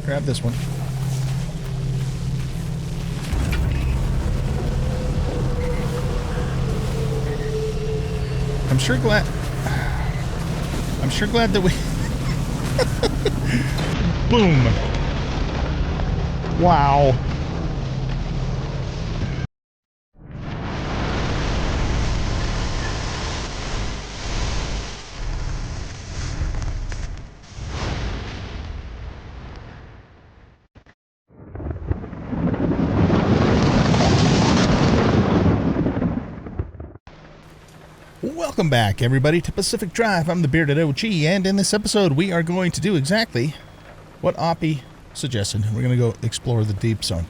grab this one. I'm sure glad that we... Boom. Wow. Welcome back, everybody, to Pacific Drive. I'm the Bearded OG, and in this episode, we are going to do exactly what Oppie suggested. We're going to go explore the deep zone.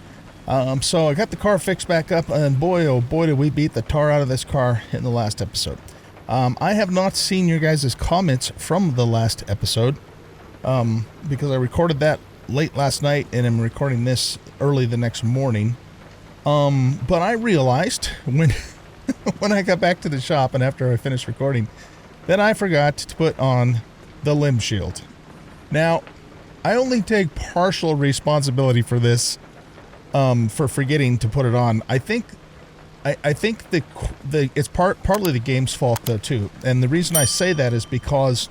So I got the car fixed back up, and boy, oh boy, did we beat the tar out of this car in the last episode. I have not seen your guys' comments from the last episode, because I recorded that late last night, and I'm recording this early the next morning. But I realized when I got back to the shop and after I finished recording, that I forgot to put on the limb shield. Now, I only take partial responsibility for this, for forgetting to put it on. I think it's partly the game's fault though too, and the reason I say that is because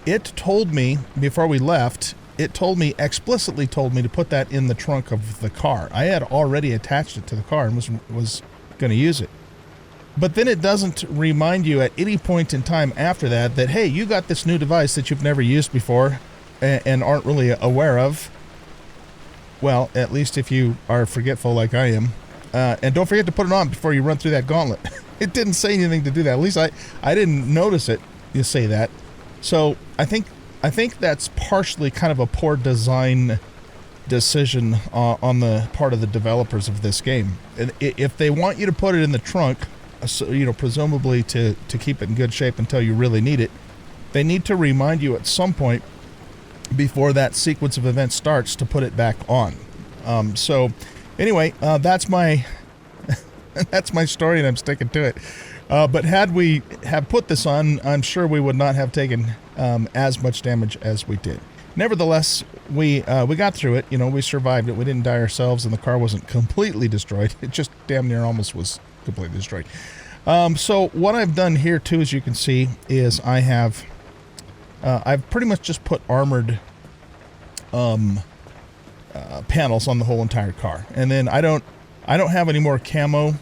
it told me before we left. It explicitly told me to put that in the trunk of the car. I had already attached it to the car and was going to use it. But then it doesn't remind you at any point in time after that, hey, you got this new device that you've never used before and aren't really aware of. Well, at least if you are forgetful like I am. And don't forget to put it on before you run through that gauntlet. It didn't say anything to do that. At least I didn't notice it. You say that. So I think that's partially kind of a poor design decision on the part of the developers of this game. If they want you to put it in the trunk, so, you know, presumably to keep it in good shape until you really need it, they need to remind you at some point before that sequence of events starts to put it back on. So anyway, that's my that's my story, and I'm sticking to it. But had we have put this on, I'm sure we would not have taken as much damage as we did. Nevertheless, we got through it. You know, we survived it. We didn't die ourselves, and the car wasn't completely destroyed. It just damn near almost was completely destroyed. So what I've done here too, as you can see, is I've pretty much just put armored panels on the whole entire car, and then I don't have any more camo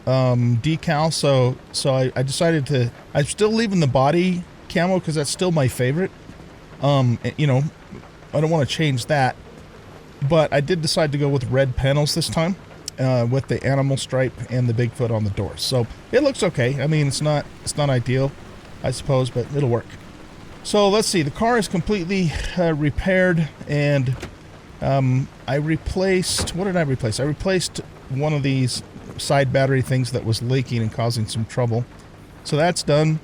decal, so I decided I'm still leaving the body camo because that's still my favorite. You know, I don't want to change that, but I did decide to go with red panels this time. With the animal stripe and the Bigfoot on the door. So it looks okay. I mean, it's not ideal, I suppose, but it'll work. So let's see. The car is completely repaired, and I replaced... What did I replace? I replaced one of these side battery things that was leaking and causing some trouble. So that's done.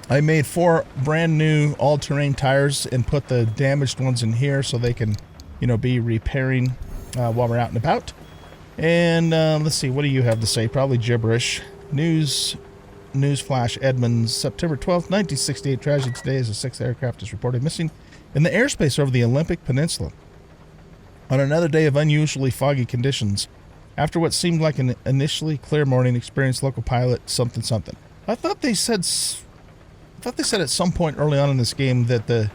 I made 4 brand new all-terrain tires and put the damaged ones in here so they can, you know, be repairing while we're out and about. And let's see, what do you have to say? Probably gibberish. News flash, Edmonds, September 12th, 1968. Tragedy today as a 6th aircraft is reported missing in the airspace over the Olympic Peninsula on another day of unusually foggy conditions. After what seemed like an initially clear morning, experienced local pilot something. I thought they said at some point early on in this game that the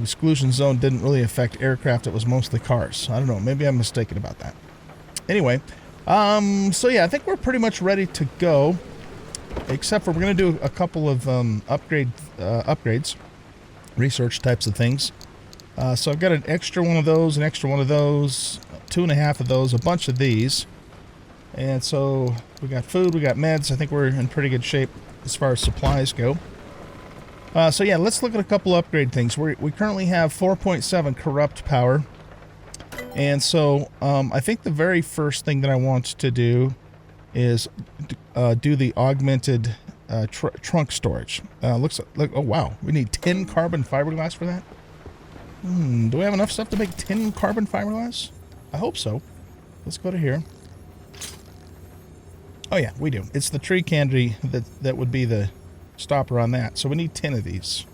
exclusion zone didn't really affect aircraft. It was mostly cars. I don't know. Maybe I'm mistaken about that. Anyway, so yeah, I think we're pretty much ready to go, except for we're going to do a couple of upgrades, research types of things. So I've got an extra one of those, 2.5 of those, a bunch of these. And so we got food, we got meds. I think we're in pretty good shape as far as supplies go. So yeah, let's look at a couple upgrade things. We currently have 4.7 corrupt power. And so I think the very first thing that I want to do is do the augmented trunk storage. Looks like, oh wow, we need 10 carbon fiberglass for that? Do we have enough stuff to make 10 carbon fiberglass? I hope so. Let's go to here. Oh yeah, we do. It's the tree candy that would be the stopper on that. So we need 10 of these.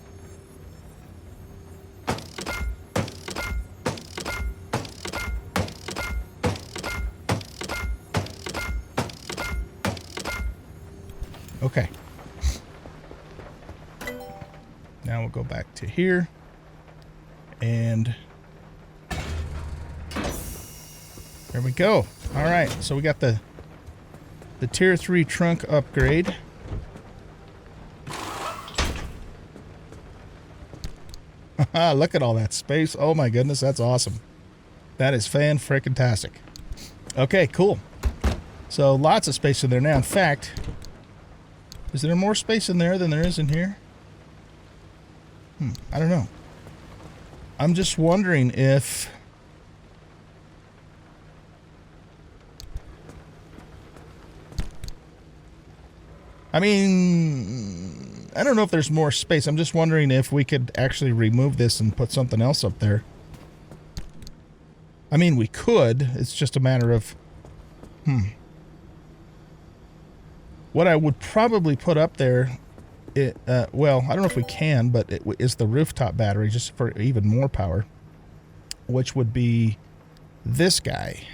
Okay. Now we'll go back to here. And there we go. All right, so we got the Tier 3 trunk upgrade. Look at all that space. Oh my goodness, that's awesome. That is fan-frickin-tastic. Okay, cool. So lots of space in there now. In fact, is there more space in there than there is in here? I don't know. I'm just wondering if... I mean, I don't know if there's more space. I'm just wondering if we could actually remove this and put something else up there. I mean, we could. It's just a matter of... What I would probably put up there... well, I don't know if we can, but it is the rooftop battery, just for even more power. Which would be this guy.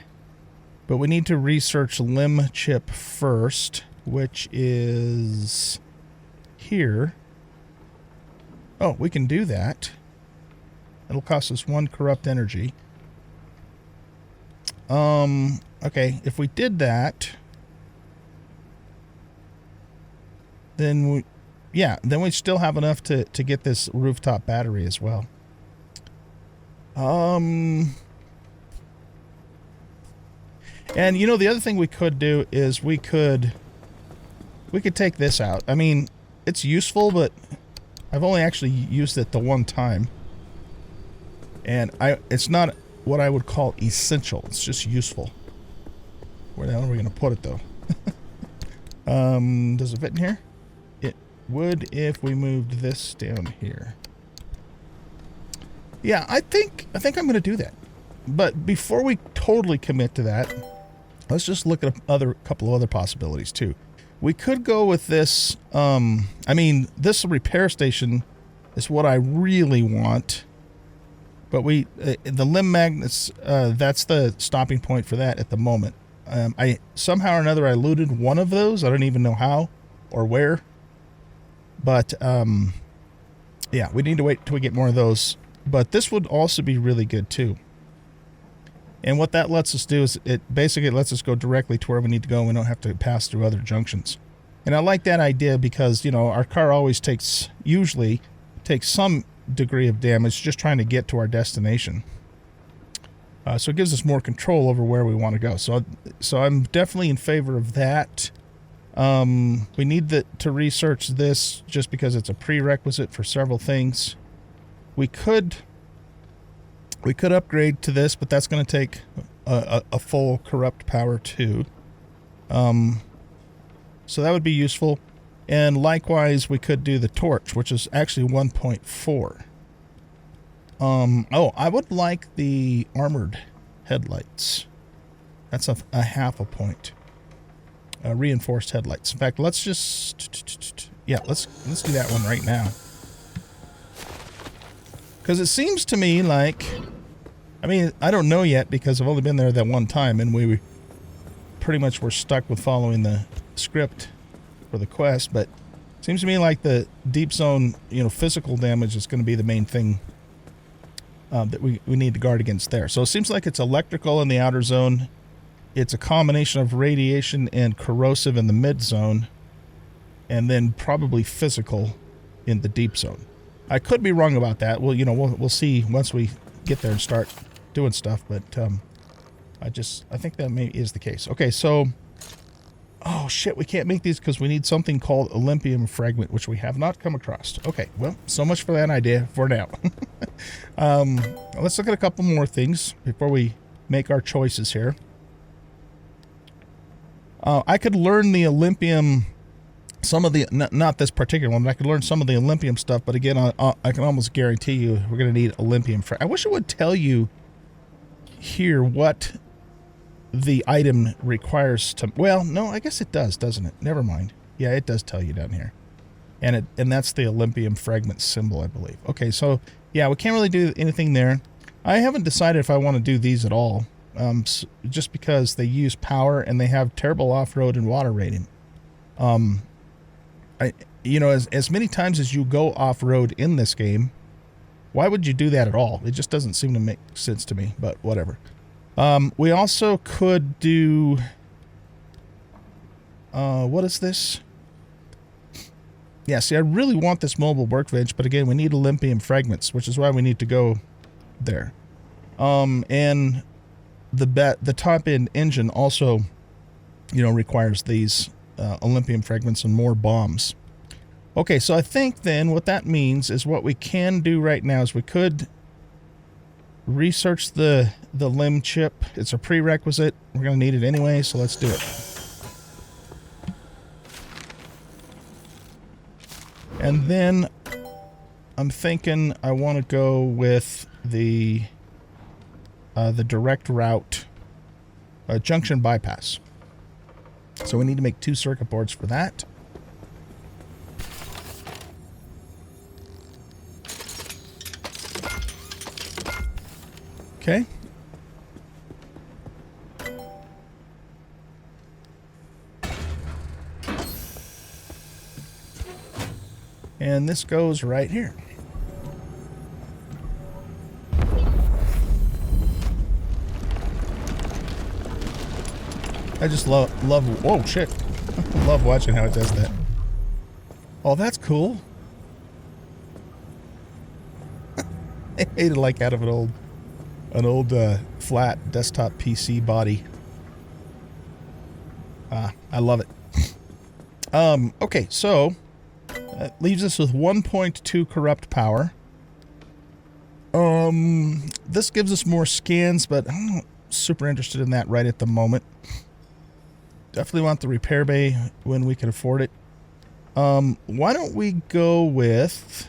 But we need to research limb chip first, which is here. Oh, we can do that. It'll cost us 1 corrupt energy. Okay, if we did that, then we still have enough to get this rooftop battery as well. And you know, the other thing we could do is we could take this out. I mean, it's useful, but I've only actually used it the one time. And it's not what I would call essential. It's just useful. Where the hell are we going to put it, though? Does it fit in here? It would if we moved this down here. Yeah, I think I'm going to do that. But before we totally commit to that, let's just look at a couple of other possibilities, too. We could go with this. I mean, this repair station is what I really want. But the limb magnets, that's the stopping point for that at the moment. Somehow or another, I looted one of those. I don't even know how or where. But, yeah, we need to wait till we get more of those. But this would also be really good, too. And what that lets us do is it basically lets us go directly to where we need to go. And we don't have to pass through other junctions. And I like that idea because, you know, our car always usually takes some degree of damage just trying to get to our destination. So it gives us more control over where we want to go. So I'm definitely in favor of that. We need to research this just because it's a prerequisite for several things. We could upgrade to this, but that's going to take a full corrupt power too. So that would be useful. And likewise, we could do the torch, which is actually 1.4. Oh, I would like the armored headlights. That's a half a point. Reinforced headlights. In fact, let's just... Yeah, let's do that one right now. Because it seems to me like... I mean, I don't know yet because I've only been there that one time, and we pretty much were stuck with following the script for the quest, but it seems to me like the deep zone, you know, physical damage is going to be the main thing that we need to guard against there. So it seems like it's electrical in the outer zone. It's a combination of radiation and corrosive in the mid zone, and then probably physical in the deep zone. I could be wrong about that. Well, you know, we'll see once we get there and start doing stuff, but I think that maybe is the case. Okay, so oh shit, we can't make these because we need something called Olympium fragment, which we have not come across. Okay, well, so much for that idea for now. Let's look at a couple more things before we make our choices here. I could learn the Olympium, some of the, not this particular one, but I could learn some of the Olympium stuff, but again, I can almost guarantee you we're going to need Olympium. I wish it would tell you here what the item requires to... Well, no, I guess it does, doesn't it? Never mind. Yeah, it does tell you down here. And that's the Olympium fragment symbol, I believe. Okay, so, yeah, we can't really do anything there. I haven't decided if I want to do these at all, just because they use power and they have terrible off-road and water rating. You know, as many times as you go off-road in this game, why would you do that at all? It just doesn't seem to make sense to me, but whatever. We also could do... what is this? Yeah, see, I really want this mobile workbench, but again, we need Olympium fragments, which is why we need to go there. And the top-end engine also, you know, requires these Olympium fragments and more bombs. Okay, so I think then what that means is what we can do right now is we could research the limb chip. It's a prerequisite. We're going to need it anyway, so let's do it. And then I'm thinking I want to go with the direct route junction bypass. So we need to make 2 circuit boards for that. Okay. And this goes right here. I just love, whoa, shit. I love watching how it does that. Oh, that's cool. I made it like out of an old flat desktop PC body. I love it. Okay, so that leaves us with 1.2 corrupt power. This gives us more scans, but I'm not super interested in that right at the moment. Definitely want the repair bay when we can afford it. Why don't we go with...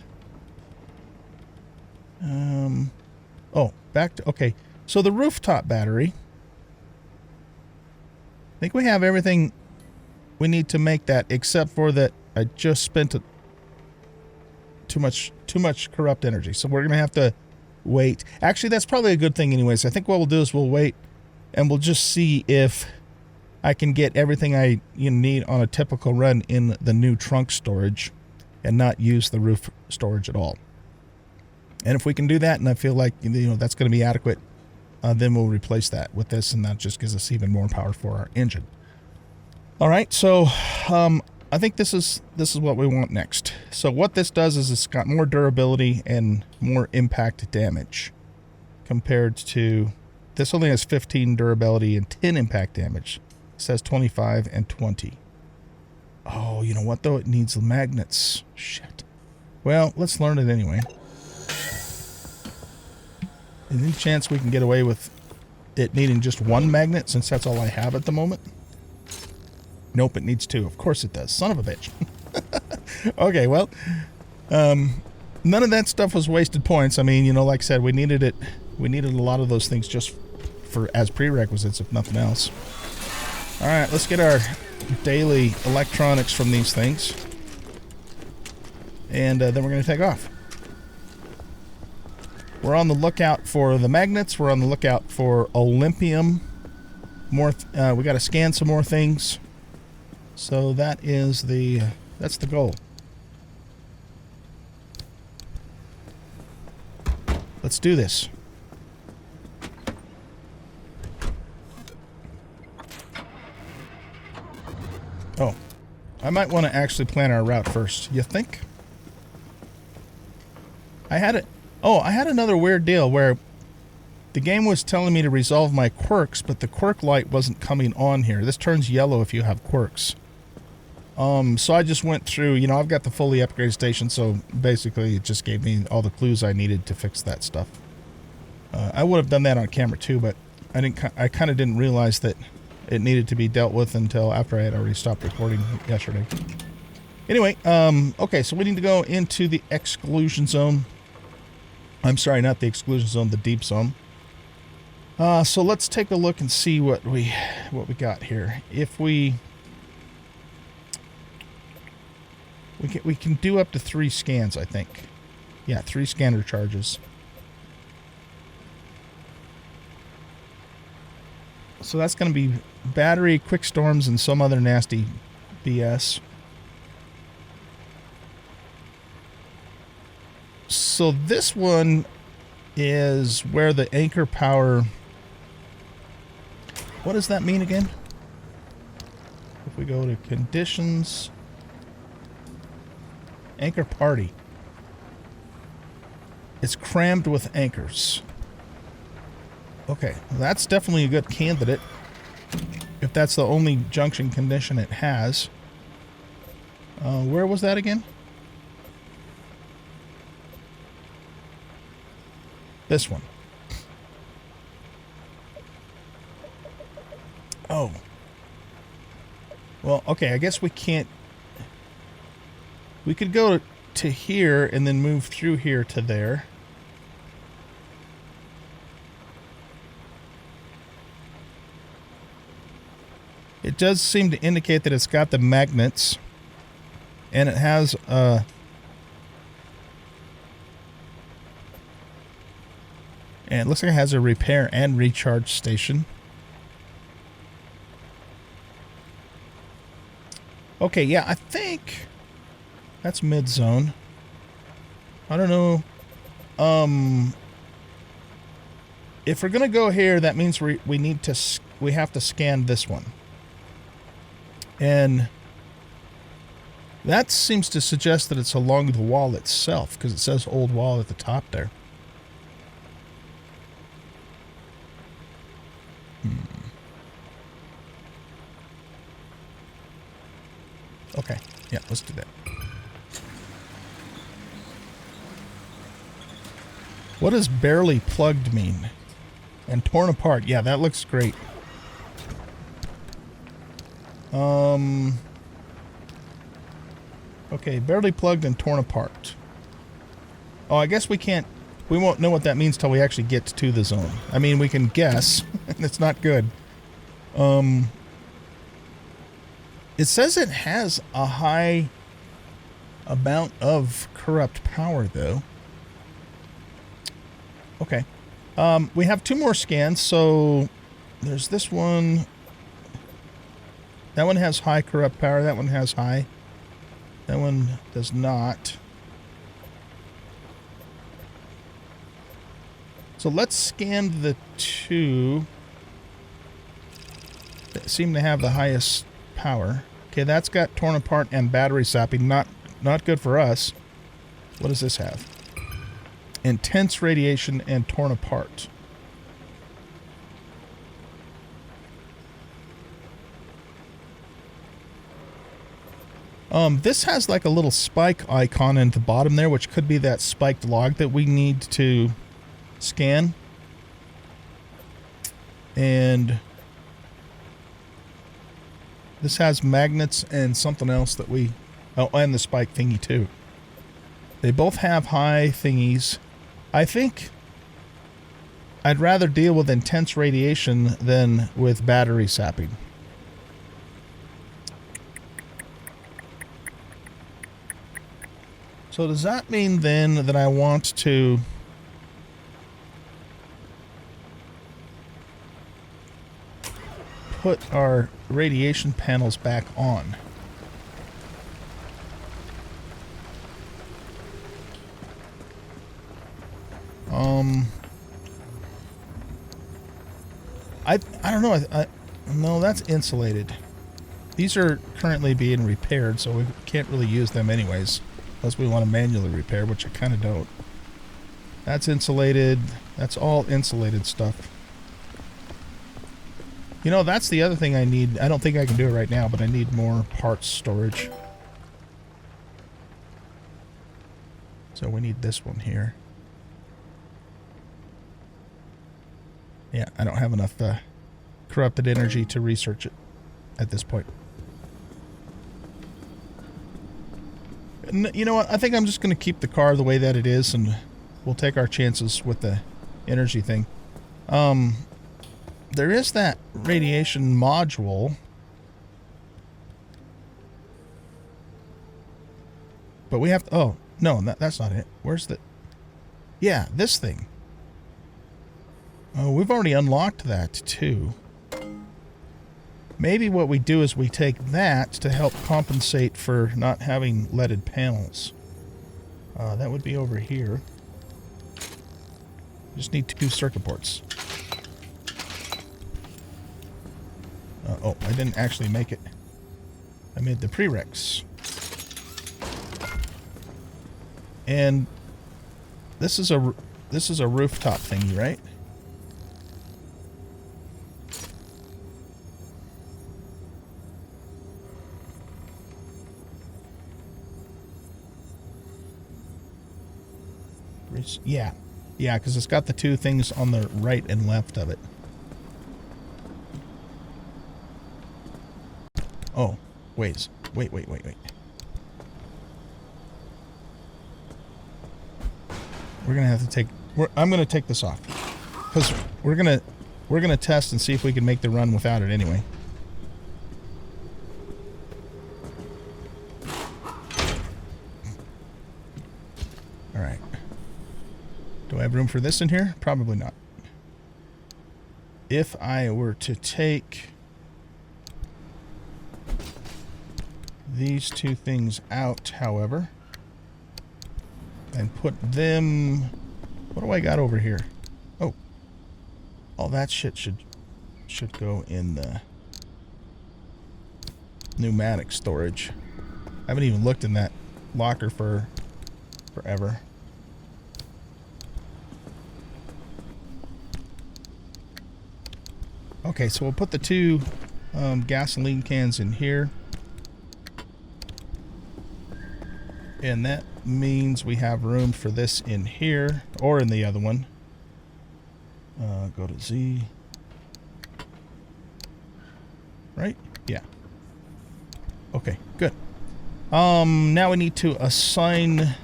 oh, back to... Okay, so the rooftop battery. I think we have everything we need to make that, except for that I just spent too much corrupt energy. So we're going to have to wait. Actually, that's probably a good thing anyways. I think what we'll do is we'll wait and we'll just see if I can get everything I need on a typical run in the new trunk storage and not use the roof storage at all. And if we can do that, and I feel like that's going to be adequate, then we'll replace that with this, and that just gives us even more power for our engine. All right, so I think this is what we want next. So what this does is it's got more durability and more impact damage compared to this. Only has 15 durability and 10 impact damage. It says 25 and 20. Oh, you know what though? It needs the magnets. Shit. Well, let's learn it anyway. Any chance we can get away with it needing just 1 magnet, since that's all I have at the moment? Nope, it needs 2. Of course it does. Son of a bitch. Okay, well, none of that stuff was wasted points. I mean, like I said, we needed it. We needed a lot of those things just as prerequisites, if nothing else. All right, let's get our daily electronics from these things, and then we're going to take off. We're on the lookout for the magnets. We're on the lookout for Olympium. More. We got to scan some more things. So that's the goal. Let's do this. Oh, I might want to actually plan our route first. You think? I had another weird deal where the game was telling me to resolve my quirks, but the quirk light wasn't coming on here. This turns yellow if you have quirks. So I just went through, I've got the fully upgraded station, so basically it just gave me all the clues I needed to fix that stuff. I would have done that on camera too, but I kind of didn't realize that it needed to be dealt with until after I had already stopped recording yesterday. Anyway, okay, so we need to go into the exclusion zone. I'm sorry, not the exclusion zone, the deep zone. So let's take a look and see what we got here. If we can do up to 3 scans, I think. Yeah, 3 scanner charges. So that's going to be battery, quick storms, and some other nasty BS. so this one is where the anchor power... What does that mean again? If we go to conditions... Anchor party. It's crammed with anchors. Okay, that's definitely a good candidate. If that's the only junction condition it has. Where was that again? This one. Oh. Well, okay, I guess we can't... We could go to here and then move through here to there. It does seem to indicate that it's got the magnets. And it has and it looks like it has a repair and recharge station. Okay, yeah, I think that's mid-zone. I don't know. If we're gonna go here, that means we have to scan this one. And that seems to suggest that it's along the wall itself, because it says old wall at the top there. Okay, yeah, let's do that. What does barely plugged mean? And torn apart. Yeah, that looks great. Okay, barely plugged and torn apart. Oh, I guess we won't know what that means till we actually get to the zone. I mean, we can guess, and it's not good. It says it has a high amount of corrupt power, though. Okay. We have 2 more scans, so there's this one. That one has high corrupt power. That one has high. That one does not. So let's scan the 2 that seem to have the highest power. Okay, that's got torn apart and battery sapping. Not good for us. What does this have? Intense radiation and torn apart. This has like a little spike icon at the bottom there, which could be that spiked log that we need to scan. And this has magnets and something else that we... Oh, and the spike thingy too. They both have high thingies. I think I'd rather deal with intense radiation than with battery sapping. So does that mean then that I want to put our radiation panels back on? I don't know. No, that's insulated. These are currently being repaired, so we can't really use them anyways. Unless we want to manually repair, which I kind of don't. That's insulated. That's all insulated stuff. You know, that's the other thing I need. I don't think I can do it right now, but I need more parts storage. So we need this one here. Yeah, I don't have enough corrupted energy to research it at this point. You know what? I think I'm just going to keep the car the way that it is, and we'll take our chances with the energy thing. There is that radiation module. But we have to... Oh, no, that's not it. Where's the... Yeah, this thing. Oh, we've already unlocked that, too. Maybe what we do is we take that to help compensate for not having leaded panels. That would be over here. Just need 2 circuit boards. Oh, I didn't actually make it. I made the prereqs. And this is a rooftop thingy, right? Yeah. Yeah, because it's got the 2 things on the right and left of it. Oh, wait. Wait. We're gonna have to take. I'm gonna take this off because we're gonna test and see if we can make the run without it anyway. All right. Do I have room for this in here? Probably not. If I were to take these 2 things out, however, and put them... What do I got over here? Oh. All that shit should go in the pneumatic storage. I haven't even looked in that locker for forever. Okay, so we'll put the 2 gasoline cans in here. And that means we have room for this in here, or in the other one. Go to Z. Right? Yeah. Okay, good. Now we need to assign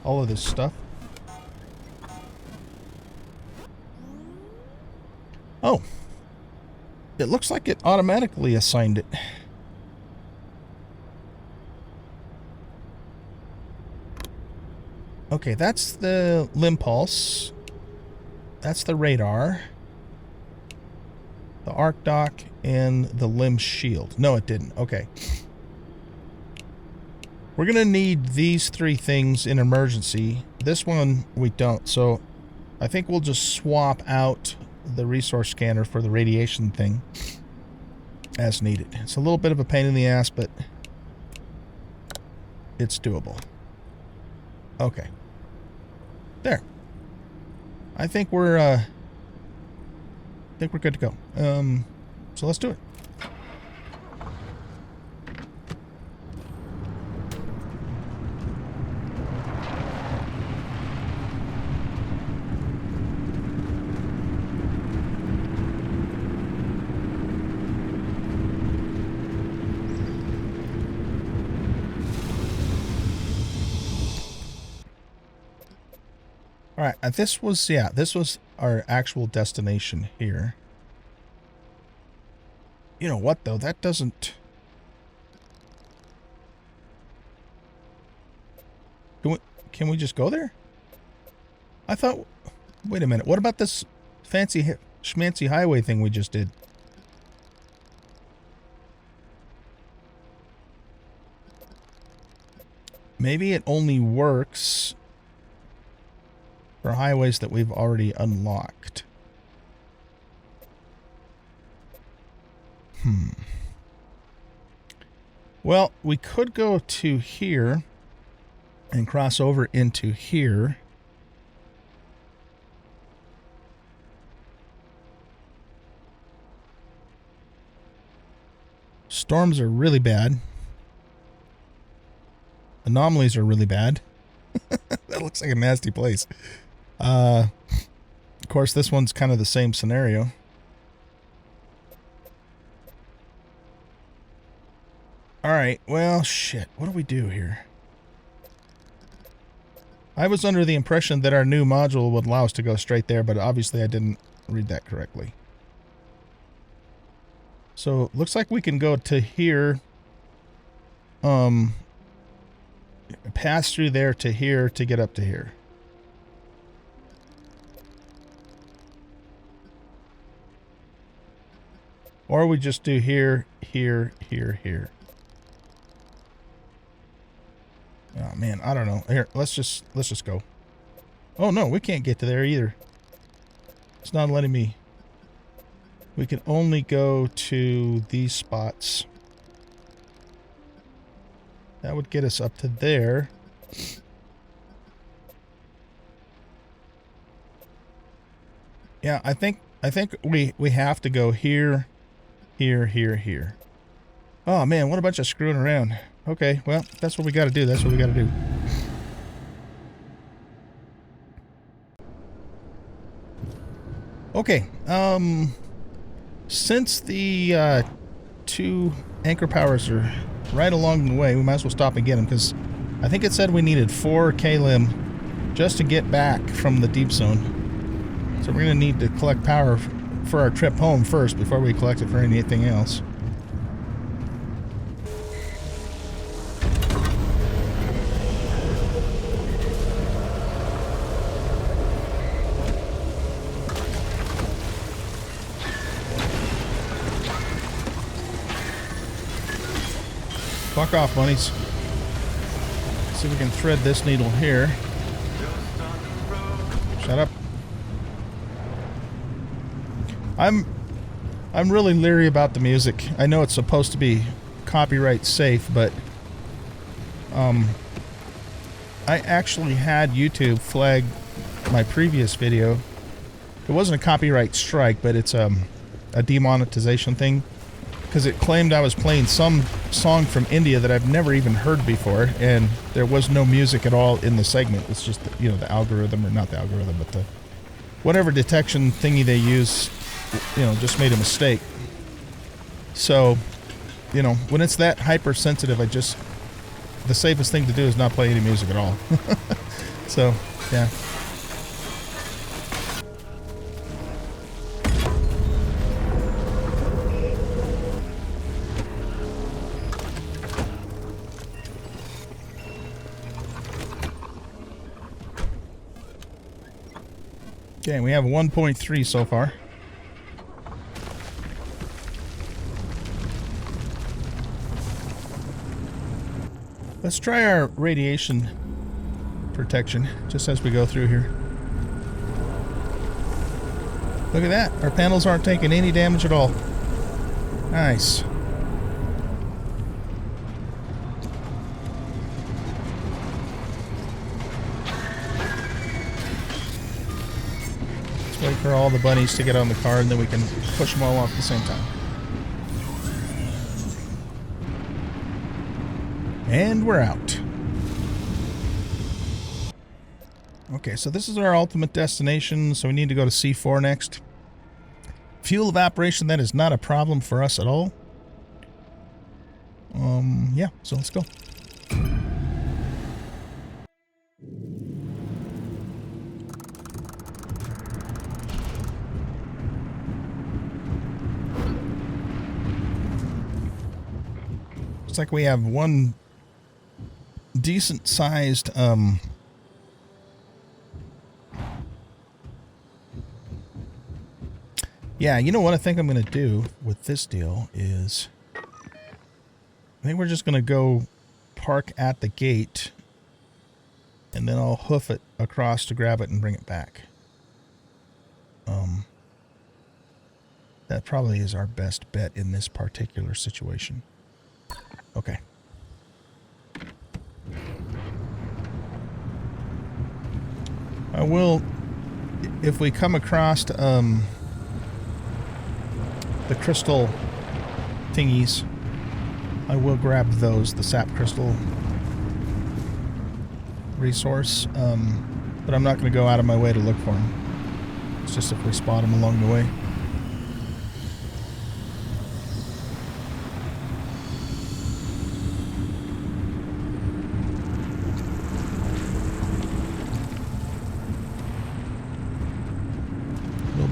all of this stuff. Oh. It looks like it automatically assigned it. Okay, that's the limb pulse. That's the radar. The arc dock and the limb shield. No, it didn't. Okay. We're going to need these 3 things in emergency. This one we don't, so I think we'll just swap out the resource scanner for the radiation thing as needed. It's a little bit of a pain in the ass, but it's doable. Okay. There. I think we're good to go. So let's do it. All right, this was our actual destination here. You know what, though? That doesn't... Can we just go there? I thought... Wait a minute. What about this fancy schmancy highway thing we just did? Maybe it only works for highways that we've already unlocked. Well, we could go to here and cross over into here. Storms are really bad. Anomalies are really bad. That looks like a nasty place. Of course, this one's kind of the same scenario. Alright, well, shit. What do we do here? I was under the impression that our new module would allow us to go straight there, but obviously I didn't read that correctly. So, looks like we can go to here. Pass through there to here to get up to here. Or we just do here, here, here, here. Oh man, I don't know. Here, let's just go. Oh no, we can't get to there either. It's not letting me. We can only go to these spots. That would get us up to there. Yeah, I think we have to go here, here, here, here. Oh man, what a bunch of screwing around. Okay, well, that's what we got to do. That's what we got to do. Okay, since the 2 anchor powers are right along the way, we might as well stop and get them, because I think it said we needed 4 K-lim just to get back from the deep zone. So we're going to need to collect power for our trip home first before we collect it for anything else. Fuck off, bunnies. Let's see if we can thread this needle here. Shut up. I'm really leery about the music. I know it's supposed to be copyright safe, but I actually had YouTube flag my previous video. It wasn't a copyright strike, but it's a demonetization thing, because it claimed I was playing some song from India that I've never even heard before, and there was no music at all in the segment. It's just, you know, the algorithm, or not the algorithm, but the whatever detection thingy they use, you know, just made a mistake. So, you know, when it's that hypersensitive, the safest thing to do is not play any music at all. So, yeah. Okay, we have 1.3 so far. Let's try our radiation protection just as we go through here. Look at that. Our panels aren't taking any damage at all. Nice. Let's wait for all the bunnies to get on the car, and then we can push them all off at the same time. And we're out. Okay, so this is our ultimate destination, so we need to go to C4 next. Fuel evaporation, that is not a problem for us at all. Yeah, so let's go. Looks like we have one decent sized yeah, you know what I think I'm gonna do with this deal is I think we're just gonna go park at the gate, and then I'll hoof it across to grab it and bring it back. That probably is our best bet in this particular situation. Okay. I will, if we come across the crystal thingies, I will grab those, the sap crystal resource, but I'm not going to go out of my way to look for them. It's just if we spot them along the way.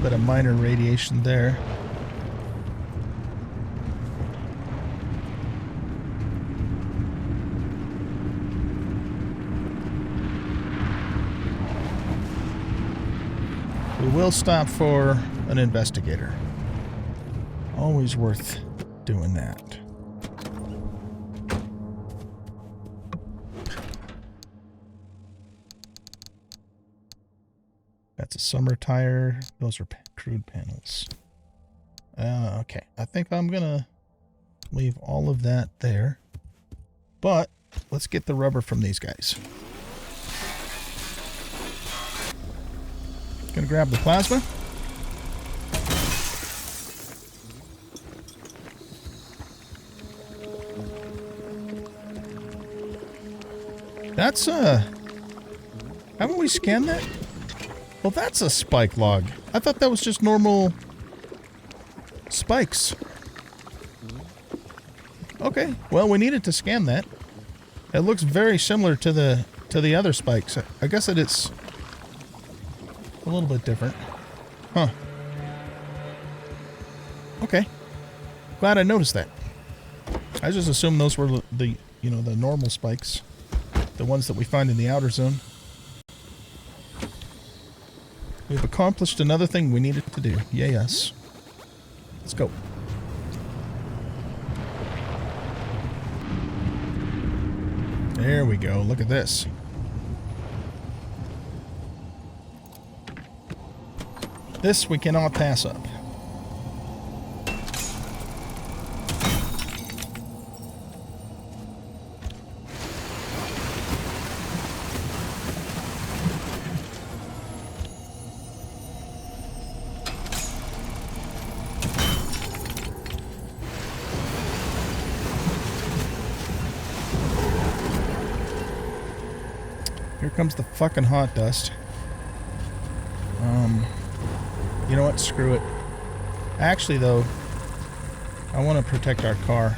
Bit of minor radiation there. We will stop for an investigator. Always worth doing that. That's a summer tire. Those are crude panels. Okay, I think I'm gonna leave all of that there. But let's get the rubber from these guys. Gonna grab the plasma. That's haven't we scanned that? Well, that's a spike log. I thought that was just normal spikes. Okay, well, we needed to scan that. It looks very similar to the other spikes. I guess it is a little bit different. Huh. Okay. Glad I noticed that. I just assumed those were the, you know, the normal spikes. The ones that we find in the outer zone. We've accomplished another thing we needed to do. Yeah, yes. Let's go. There we go. Look at this. This we cannot pass up. Here comes the fucking hot dust. You know what? Screw it. Actually, though, I want to protect our car.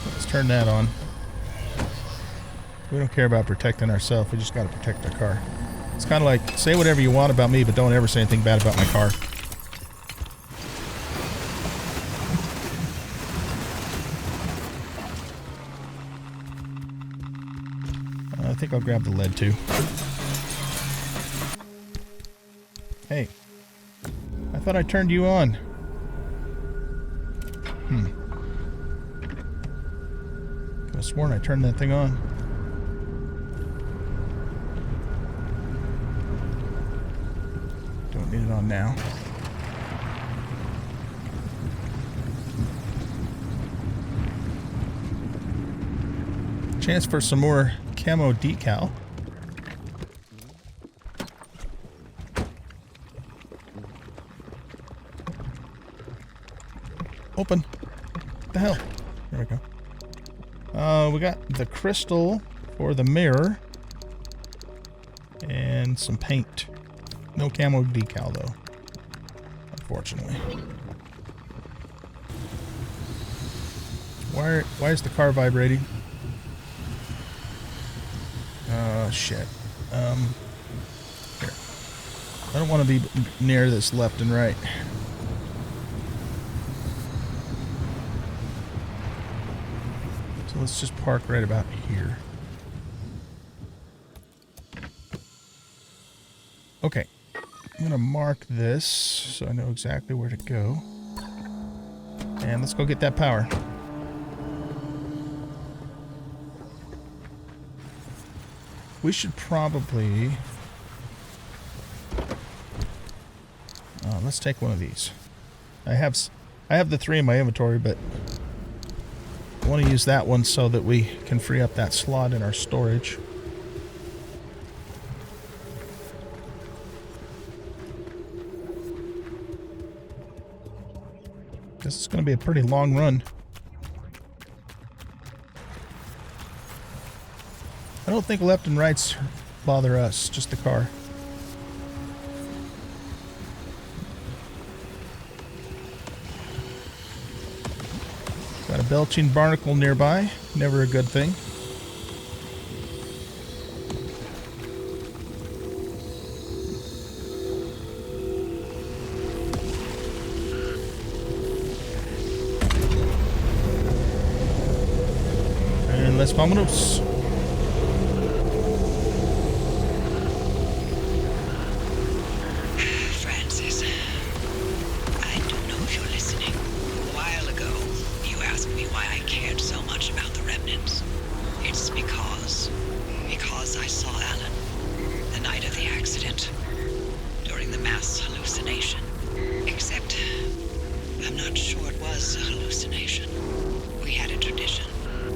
Let's turn that on. We don't care about protecting ourselves. We just got to protect our car. It's kind of like, say whatever you want about me, but don't ever say anything bad about my car. I think I'll grab the lead too. Hey, I thought I turned you on. Could have sworn I turned that thing on. Don't need it on now. Chance for some more camo decal. Open. What the hell? There we go. We got the crystal for the mirror. And some paint. No camo decal though. Unfortunately. Why is the car vibrating? Oh shit. Here. I don't want to be near this left and right. So let's just park right about here. Okay. I'm gonna mark this so I know exactly where to go. And let's go get that power. We should probably... let's take one of these. I have the 3 in my inventory, but I want to use that one so that we can free up that slot in our storage. This is going to be a pretty long run. I don't think left and rights bother us, just the car. Got a belching barnacle nearby, never a good thing. And let's vámonos. Because I saw Alan the night of the accident. mass hallucination. Except, I'm not sure it was a hallucination. We had a tradition.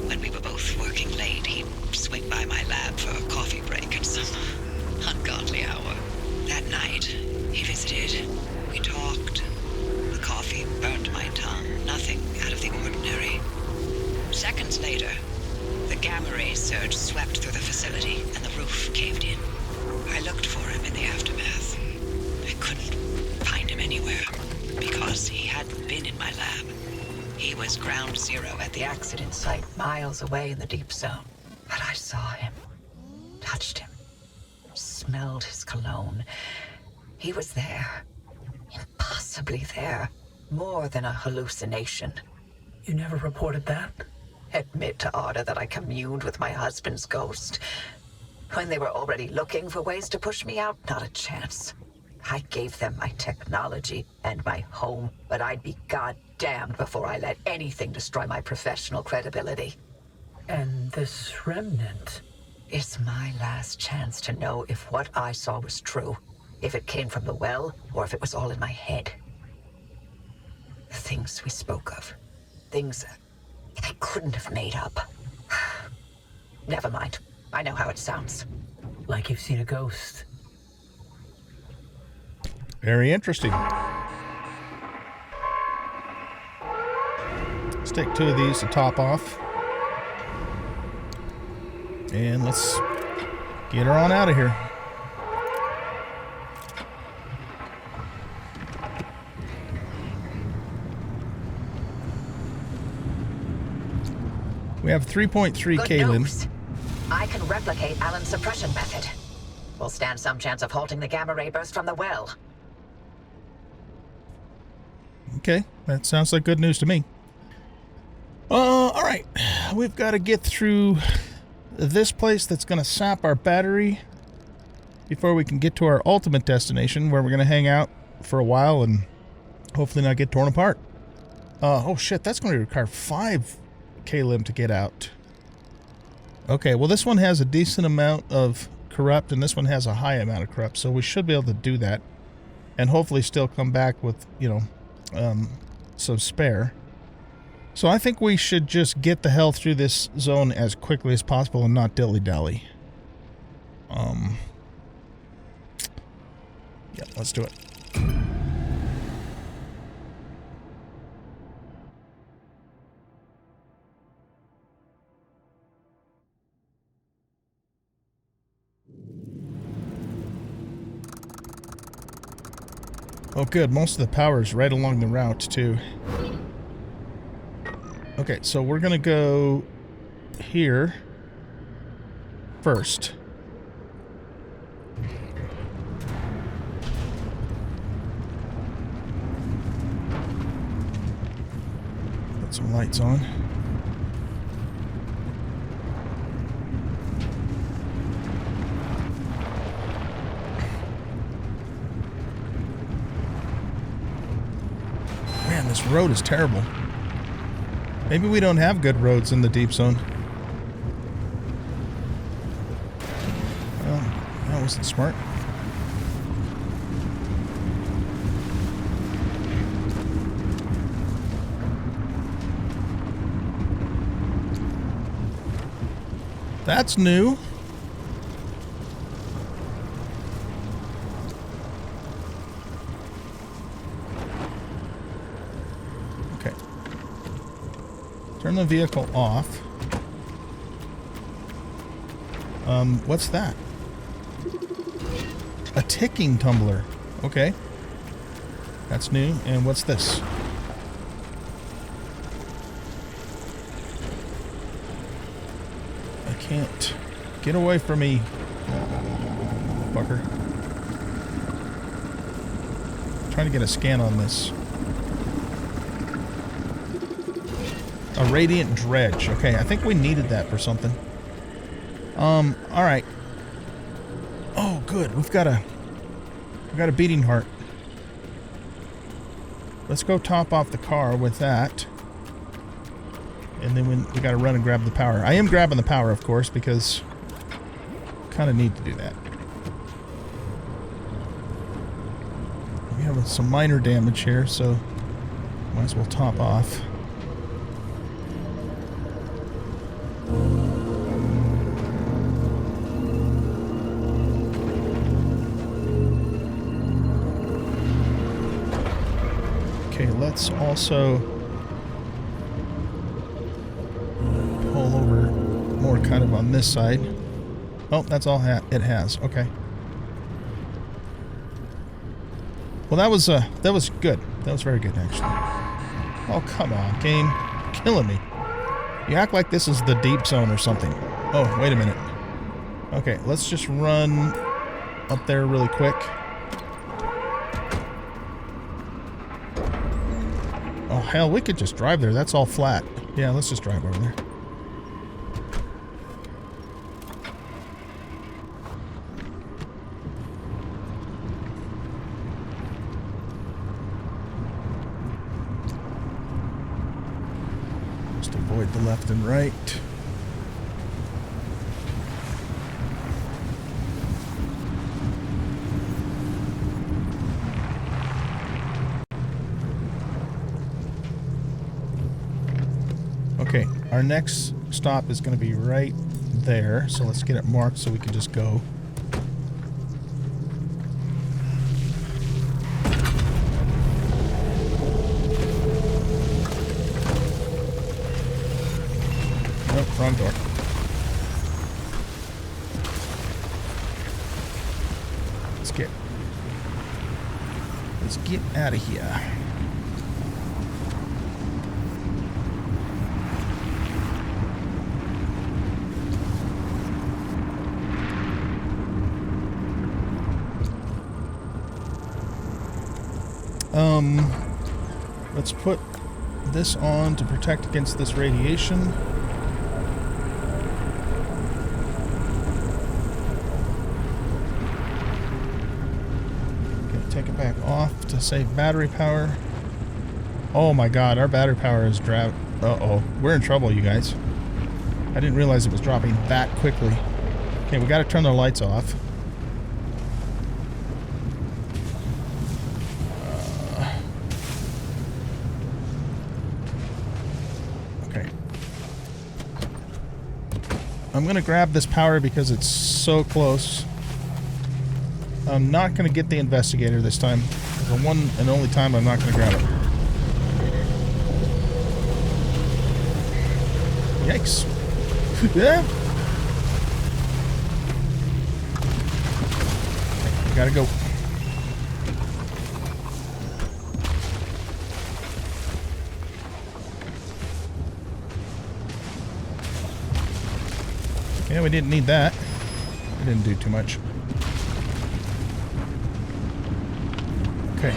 When we were both working late, he'd swing by my lab for a coffee break at some ungodly hour. That night, he visited. We talked. The coffee burned my tongue. Nothing out of the ordinary. Seconds later, the gamma ray surge swept through the facility and the roof caved in. I looked for him in the aftermath. I couldn't find him anywhere because he hadn't been in my lab. He was ground zero at the accident site, miles away in the deep zone. But I saw him, touched him, smelled his cologne. He was there, impossibly there, more than a hallucination. You never reported that? Admit to Arda that I communed with my husband's ghost. When they were already looking for ways to push me out, not a chance. I gave them my technology and my home, but I'd be goddamned before I let anything destroy my professional credibility. And this remnant? It's my last chance to know if what I saw was true. If it came from the well, or if it was all in my head. The things we spoke of. Things I couldn't have made up. Never mind. I know how it sounds. Like you've seen a ghost. Very interesting. Let's take 2 of these to top off. And let's get her on out of here. We have 3.3 Kalim. I can replicate Alan's suppression method. We'll stand some chance of halting the gamma ray burst from the well. Okay, that sounds like good news to me. All right, we've got to get through this place that's going to sap our battery before we can get to our ultimate destination, where we're going to hang out for a while and hopefully not get torn apart. Oh shit, that's going to require 5 Kalim to get out. Okay, well this one has a decent amount of corrupt and this one has a high amount of corrupt, so we should be able to do that and hopefully still come back with, you know, some spare. So I think we should just get the hell through this zone as quickly as possible and not dilly-dally. Yeah, let's do it. Oh good, most of the power is right along the route too. Okay, so we're gonna go here first. Put some lights on. Man, this road is terrible. Maybe we don't have good roads in the deep zone. Well, that wasn't smart. That's new. Okay. Turn the vehicle off. What's that? A ticking tumbler. Okay. That's new. And what's this? I can't. Get away from me, fucker. Trying to get a scan on this. A radiant dredge. Okay, I think we needed that for something. Alright. Oh, good. We've got a beating heart. Let's go top off the car with that. And then we gotta run and grab the power. I am grabbing the power, of course, because kind of need to do that. have some minor damage here, so might as well top off. Okay, let's also pull over more kind of on this side. Oh, that's all it has. Okay. Well, that was good. That was very good, actually. Oh, come on, game. Killing me. You act like this is the deep zone or something. Oh, wait a minute. Okay, let's just run up there really quick. Oh, hell, we could just drive there. That's all flat. Yeah, let's just drive over there. Just avoid the left and right. Okay, our next stop is going to be right there, so let's get it marked so we can just go. Nope, wrong door. Let's get out of here. Let's put this on to protect against this radiation. Okay, take it back off to save battery power. Oh my god, our battery power is uh-oh, we're in trouble, you guys. I didn't realize it was dropping that quickly. Okay, we gotta turn the lights off. I'm going to grab this power because it's so close. I'm not going to get the investigator this time. The one and only time I'm not going to grab it. Yikes. Yeah. Okay, gotta go. Yeah, we didn't need that. It didn't do too much. Okay.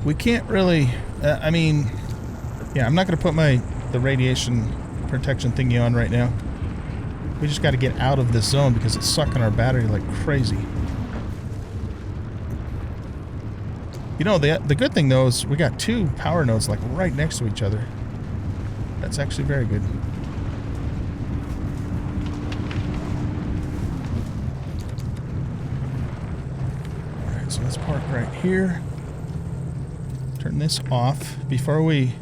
We can't really... I mean... Yeah, I'm not going to put the radiation protection thingy on right now. We just got to get out of this zone because it's sucking our battery like crazy. You know, the good thing, though, is we got two power nodes like right next to each other. That's actually very good. So let's park right here. Turn this off before we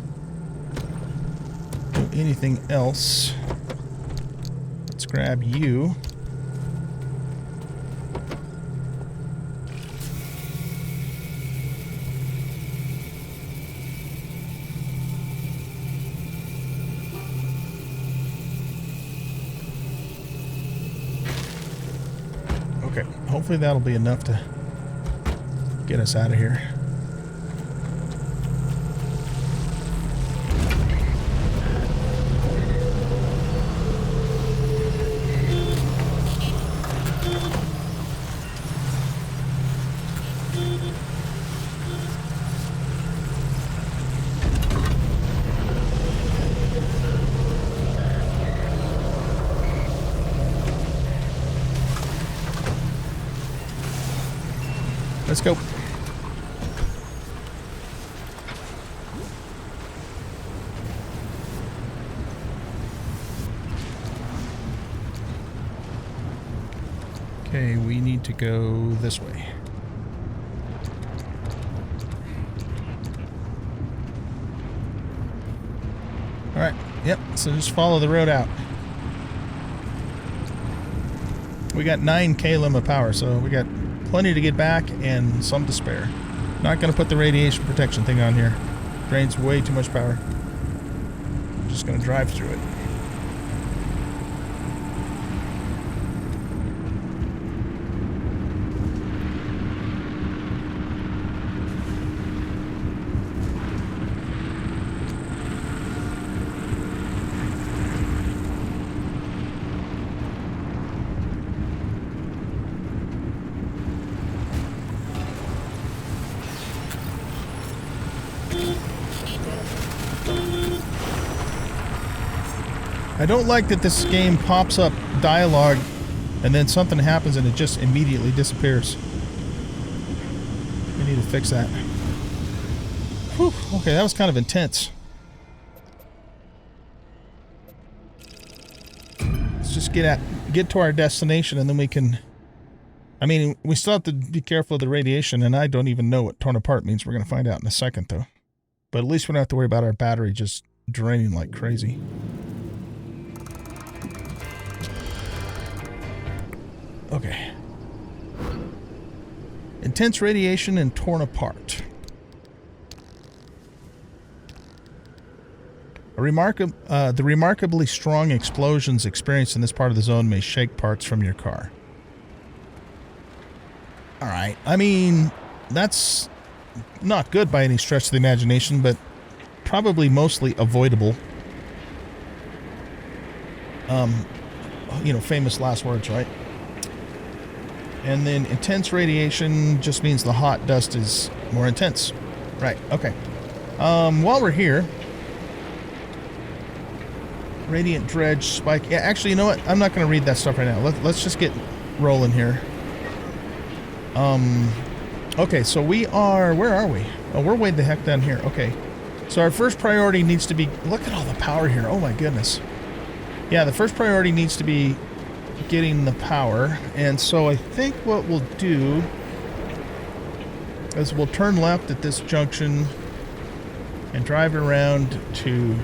do anything else. Let's grab you. Okay, hopefully that'll be enough to get us out of here. Let's go. Okay, we need to go this way. Alright, yep, so just follow the road out. We got 9K limit power, so we got plenty to get back and some to spare. Not going to put the radiation protection thing on here. Drains way too much power. I'm just going to drive through it. I don't like that this game pops up dialogue and then something happens and it just immediately disappears. We need to fix that. Whew, okay, that was kind of intense. Let's just get to our destination and then we can... I mean, we still have to be careful of the radiation, and I don't even know what torn apart means. We're going to find out in a second, though. But at least we don't have to worry about our battery just draining like crazy. Okay. Intense radiation and torn apart. The remarkably strong explosions experienced in this part of the zone may shake parts from your car. Alright, I mean, that's not good by any stretch of the imagination, but probably mostly avoidable. You know, famous last words, right? And then intense radiation just means the hot dust is more intense. Right, okay. While we're here... Radiant dredge spike. Yeah, actually, you know what? I'm not going to read that stuff right now. Let's just get rolling here. Okay, so we are... Where are we? Oh, we're way the heck down here. Okay. So our first priority needs to be... Look at all the power here. Oh my goodness. Yeah, the first priority needs to be getting the power. And so I think what we'll do is we'll turn left at this junction and drive around to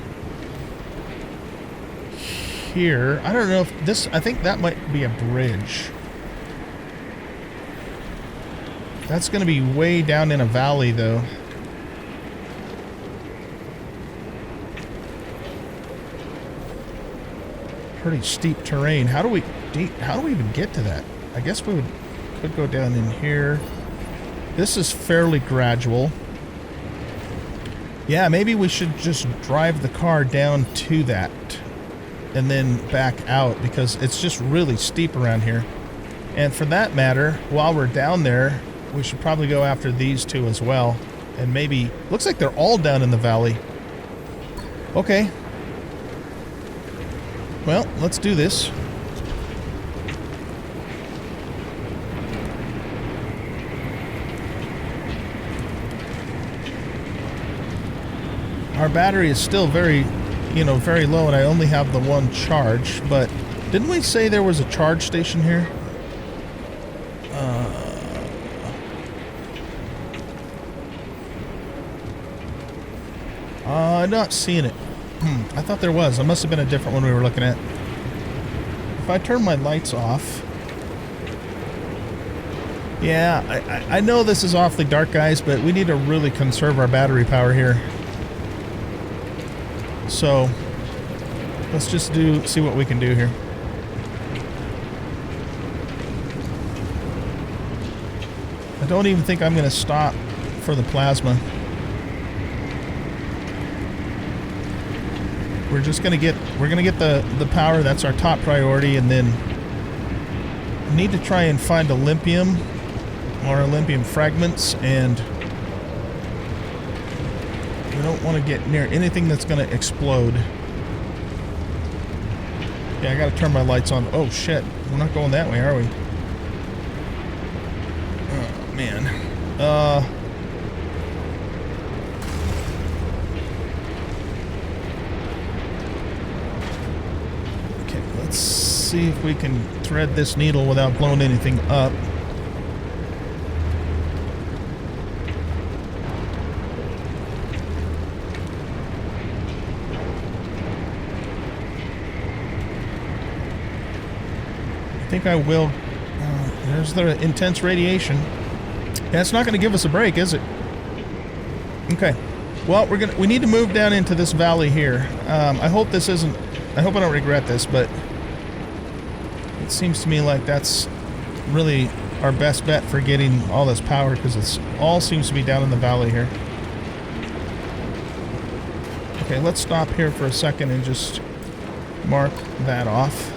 here. I don't know if this... I think that might be a bridge. That's going to be way down in a valley, though. Pretty steep terrain. How do we even get to that? I guess we could go down in here. This is fairly gradual. Yeah, maybe we should just drive the car down to that and then back out, because it's just really steep around here. And for that matter, while we're down there, we should probably go after these two as well. And maybe... Looks like they're all down in the valley. Okay. Well, let's do this. Our battery is still very low, and I only have the one charge. But didn't we say there was a charge station here? I'm not seeing it. I thought there was. It must have been a different one we were looking at. If I turn my lights off... Yeah, I know this is awfully dark, guys, but we need to really conserve our battery power here. So, let's just see what we can do here. I don't even think I'm going to stop for the plasma. We're just going to get the power. That's our top priority, and then we need to try and find Olympium or Olympium fragments, and we don't want to get near anything that's going to explode. Yeah, I got to turn my lights on. Oh shit, we're not going that way, are we? Oh man. Okay, let's see if we can thread this needle without blowing anything up. think I will. There's the intense radiation. That's not going to give us a break, is it? Okay. Well, we need to move down into this valley here. I hope this isn't... I hope I don't regret this, but it seems to me like that's really our best bet for getting all this power, because it's all seems to be down in the valley here. Okay, let's stop here for a second and just mark that off.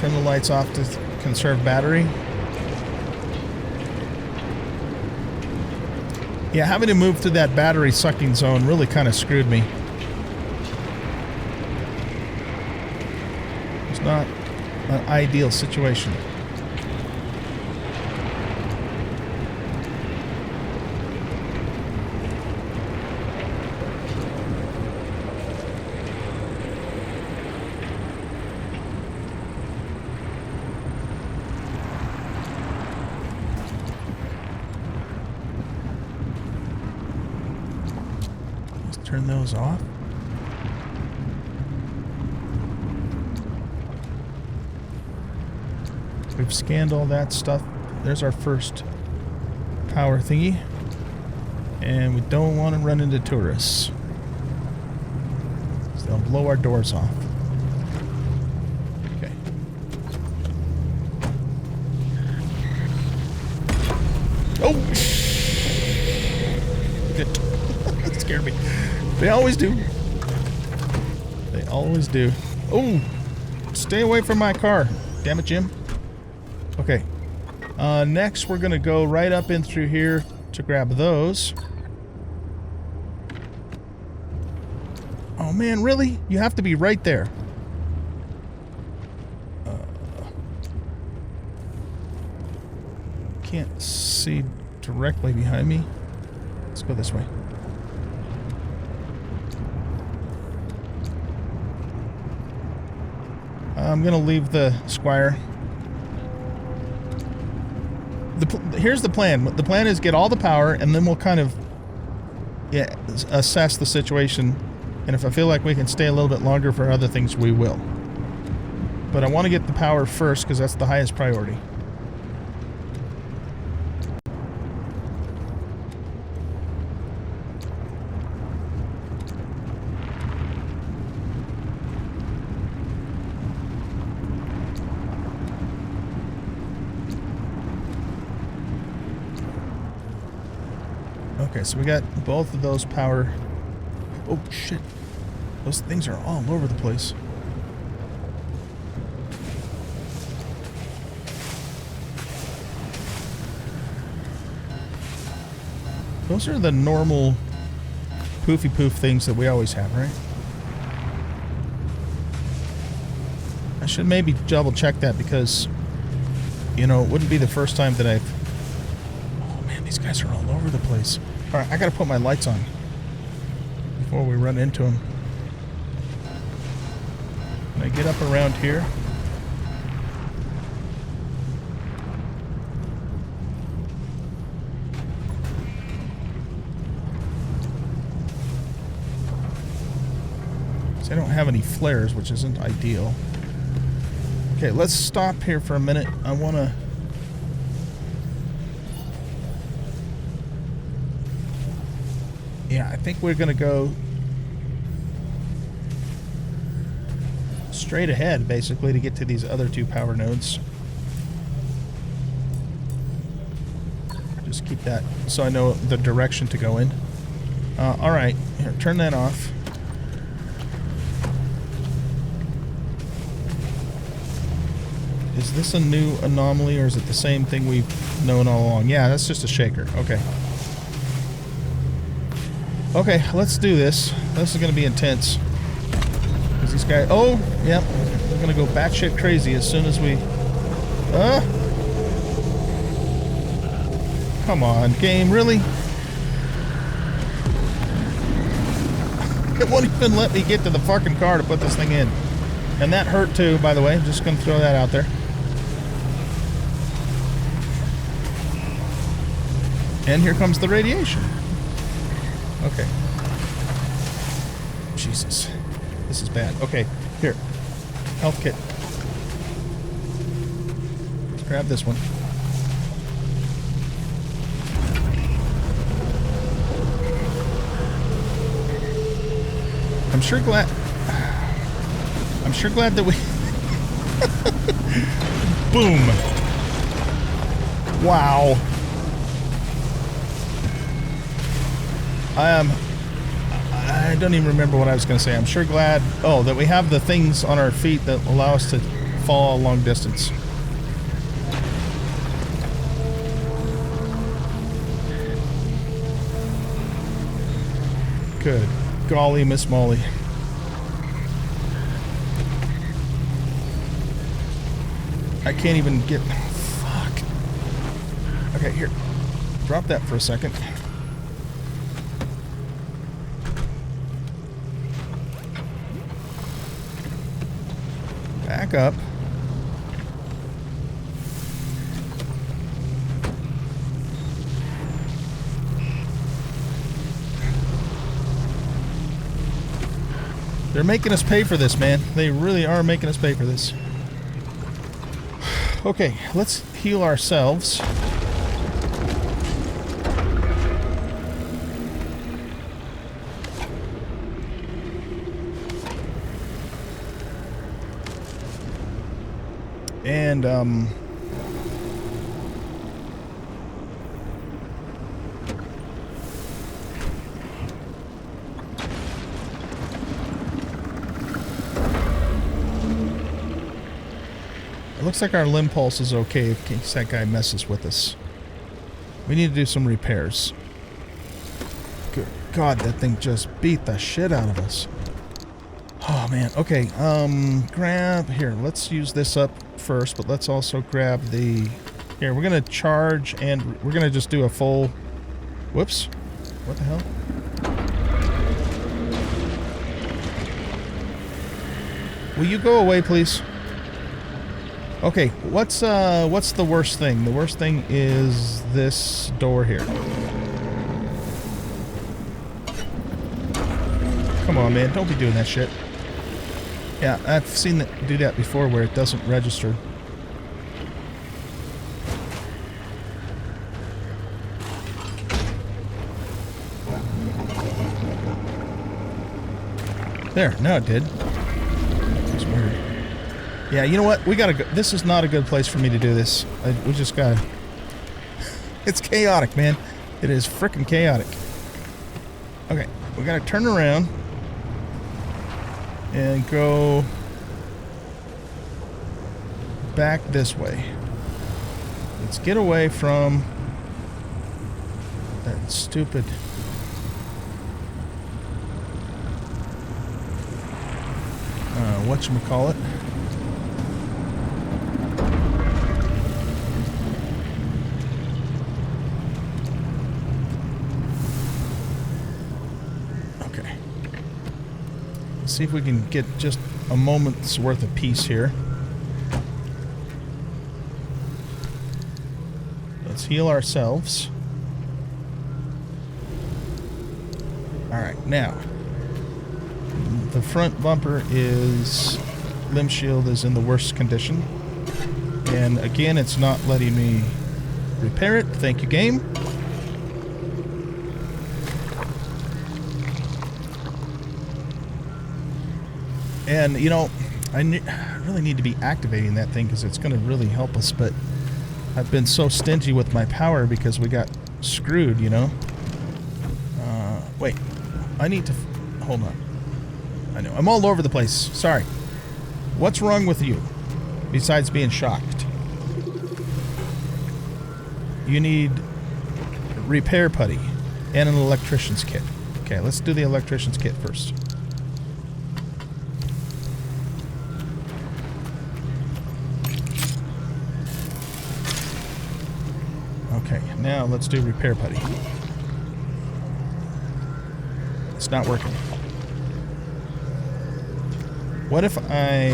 Turn the lights off to conserve battery. Yeah, having to move through that battery sucking zone really kind of screwed me. It's not an ideal situation. Turn those off. We've scanned all that stuff. There's our first power thingy. And we don't want to run into tourists. So they'll blow our doors off. Okay. Oh! Good. That scared me. They always do. They always do. Oh! Stay away from my car. Damn it, Jim. Okay. Next, we're going to go right up in through here to grab those. Oh, man, really? You have to be right there. Can't see directly behind me. Let's go this way. I'm going to leave the Squire. Here's the plan. The plan is get all the power, and then we'll kind of assess the situation. And if I feel like we can stay a little bit longer for other things, we will. But I want to get the power first, because that's the highest priority. Okay, so we got both of those power. Oh, shit. Those things are all over the place. Those are the normal poofy poof things that we always have, right? I should maybe double check that, because, you know, it wouldn't be the first time that I've... Oh, man, these guys are all over the place. All right, I gotta put my lights on before we run into them. Can I get up around here? So I don't have any flares, which isn't ideal. Okay, let's stop here for a minute. I wanna... Yeah, I think we're gonna go straight ahead, basically, to get to these other two power nodes. Just keep that so I know the direction to go in. Alright, here, turn that off. Is this a new anomaly, or is it the same thing we've known all along? Yeah, that's just a shaker. Okay. Okay, let's do this. This is going to be intense. Because these guys... Oh, yep. We're going to go batshit crazy as soon as we... Come on, game, really? It won't even let me get to the fucking car to put this thing in. And that hurt too, by the way. I'm just going to throw that out there. And here comes the radiation. Okay. Jesus. This is bad. Okay, here. Health kit. Let's grab this one. I'm sure glad that we... Boom. Wow. I don't even remember what I was going to say. I'm sure glad... Oh, that we have the things on our feet that allow us to fall a long distance. Good golly, Miss Molly. I can't even get... Fuck. Okay, here. Drop that for a second. Back up. They're making us pay for this, man. They really are making us pay for this. Okay, let's heal ourselves. And, it looks like our limb pulse is okay in case that guy messes with us. We need to do some repairs. Good God, that thing just beat the shit out of us. Oh, man. Okay, grab... Here, let's use this up first, but let's also grab the... Here, we're going to charge, and we're going to just do a full... Whoops. What the hell? Will you go away, please? Okay, what's the worst thing? The worst thing is this door here. Come on, man. Don't be doing that shit. Yeah, I've seen it do that before where it doesn't register. There, now it did. That's weird. Yeah, you know what? We gotta go. This is not a good place for me to do this. We just gotta... It's chaotic, man. It is freaking chaotic. Okay, we gotta turn around and go back this way. Let's get away from that stupid... whatchamacallit. Okay. Let's see if we can get just a moment's worth of peace here. Let's heal ourselves. Alright, now. The front bumper is... limb shield is in the worst condition. And again, it's not letting me repair it. Thank you, game. And, you know, I really need to be activating that thing because it's going to really help us, but I've been so stingy with my power because we got screwed, you know? Wait. I need to... hold on. I know. I'm all over the place. Sorry. What's wrong with you? Besides being shocked. You need repair putty and an electrician's kit. Okay, let's do the electrician's kit first. Okay, now let's do repair putty. It's not working. What if I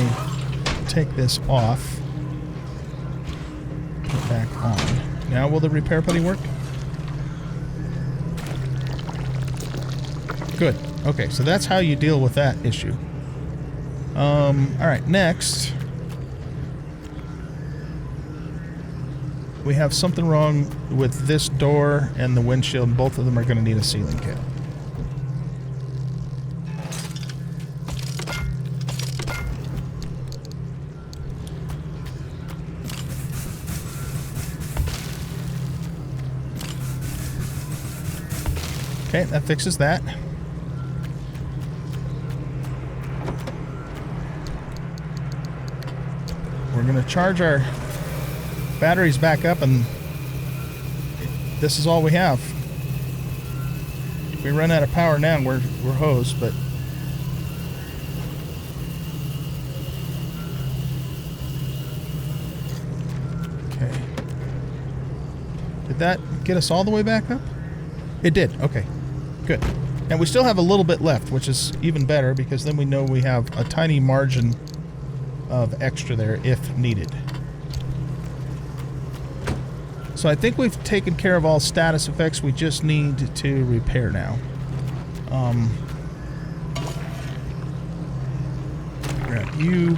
take this off, put it back on? Now will the repair putty work? Good. Okay, so that's how you deal with that issue. Alright, next. We have something wrong with this door and the windshield. Both of them are going to need a sealing kit. Okay, that fixes that. We're going to charge our batteries back up, and this is all we have. If we run out of power now, we're hosed, but okay. Did that get us all the way back up? It did. Okay. Good. And we still have a little bit left, which is even better because then we know we have a tiny margin of extra there if needed. So I think we've taken care of all status effects. We just need to repair now. Grab you.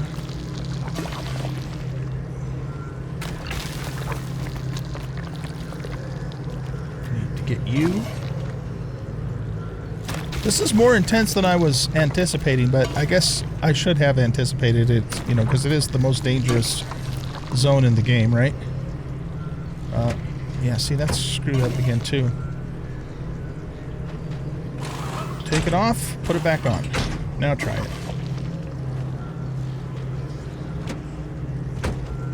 Need to get you. This is more intense than I was anticipating, but I guess I should have anticipated it, you know, because it is the most dangerous zone in the game, right? Yeah, see, that's screwed up again, too. Take it off, put it back on. Now try it.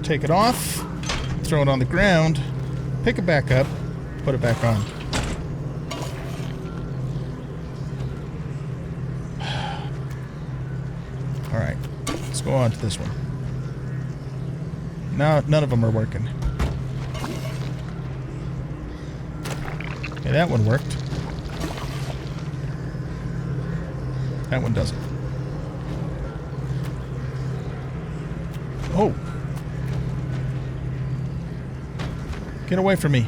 Take it off, throw it on the ground, pick it back up, put it back on. Alright, let's go on to this one. Now, none of them are working. Okay, that one worked. That one doesn't. Oh! Get away from me.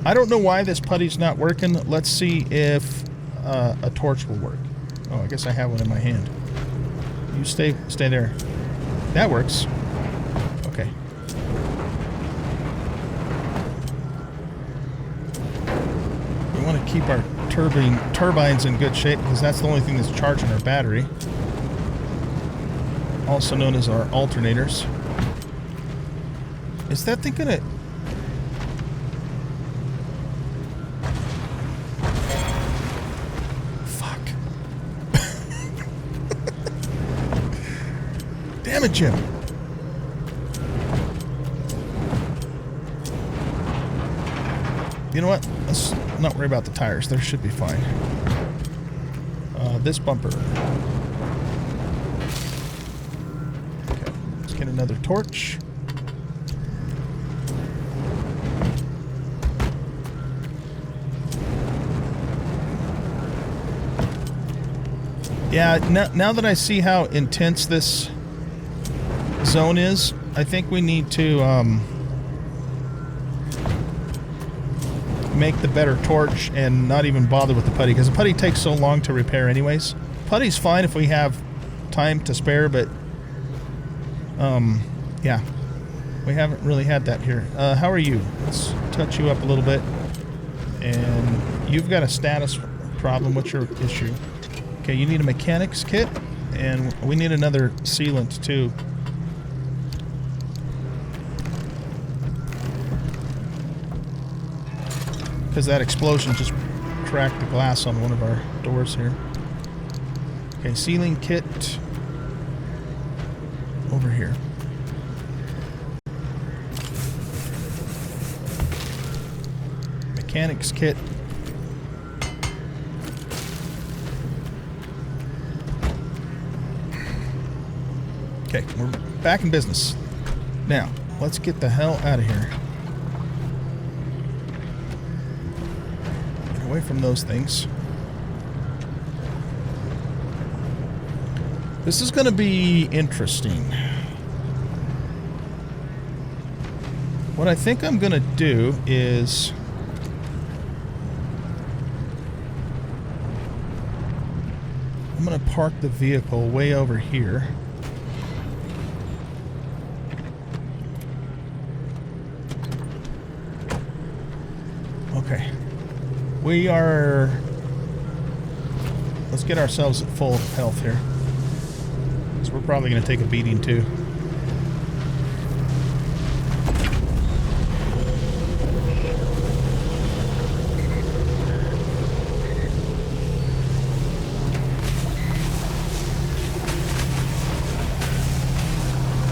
I don't know why this putty's not working. Let's see if a torch will work. Oh, I guess I have one in my hand. You stay there. That works. Okay. We want to keep our turbines in good shape because that's the only thing that's charging our battery. Also known as our alternators. Is that thing gonna... Fuck. Damn it, Jim. You know what? Let's not worry about the tires. They should be fine. This bumper. Okay, let's get another torch. Yeah, now that I see how intense this zone is, I think we need to make the better torch and not even bother with the putty, because the putty takes so long to repair anyways. Putty's fine if we have time to spare, but yeah, we haven't really had that here. How are you? Let's touch you up a little bit. And you've got a status problem. What's your issue? Okay, you need a mechanics kit, and we need another sealant too. Because that explosion just cracked the glass on one of our doors here. Okay, sealing kit over here. Mechanics kit. Okay, we're back in business. Now, let's get the hell out of here. Get away from those things. This is going to be interesting. What I think I'm going to do is... I'm going to park the vehicle way over here. Okay. We are... Let's get ourselves at full health here. Because we're probably going to take a beating too.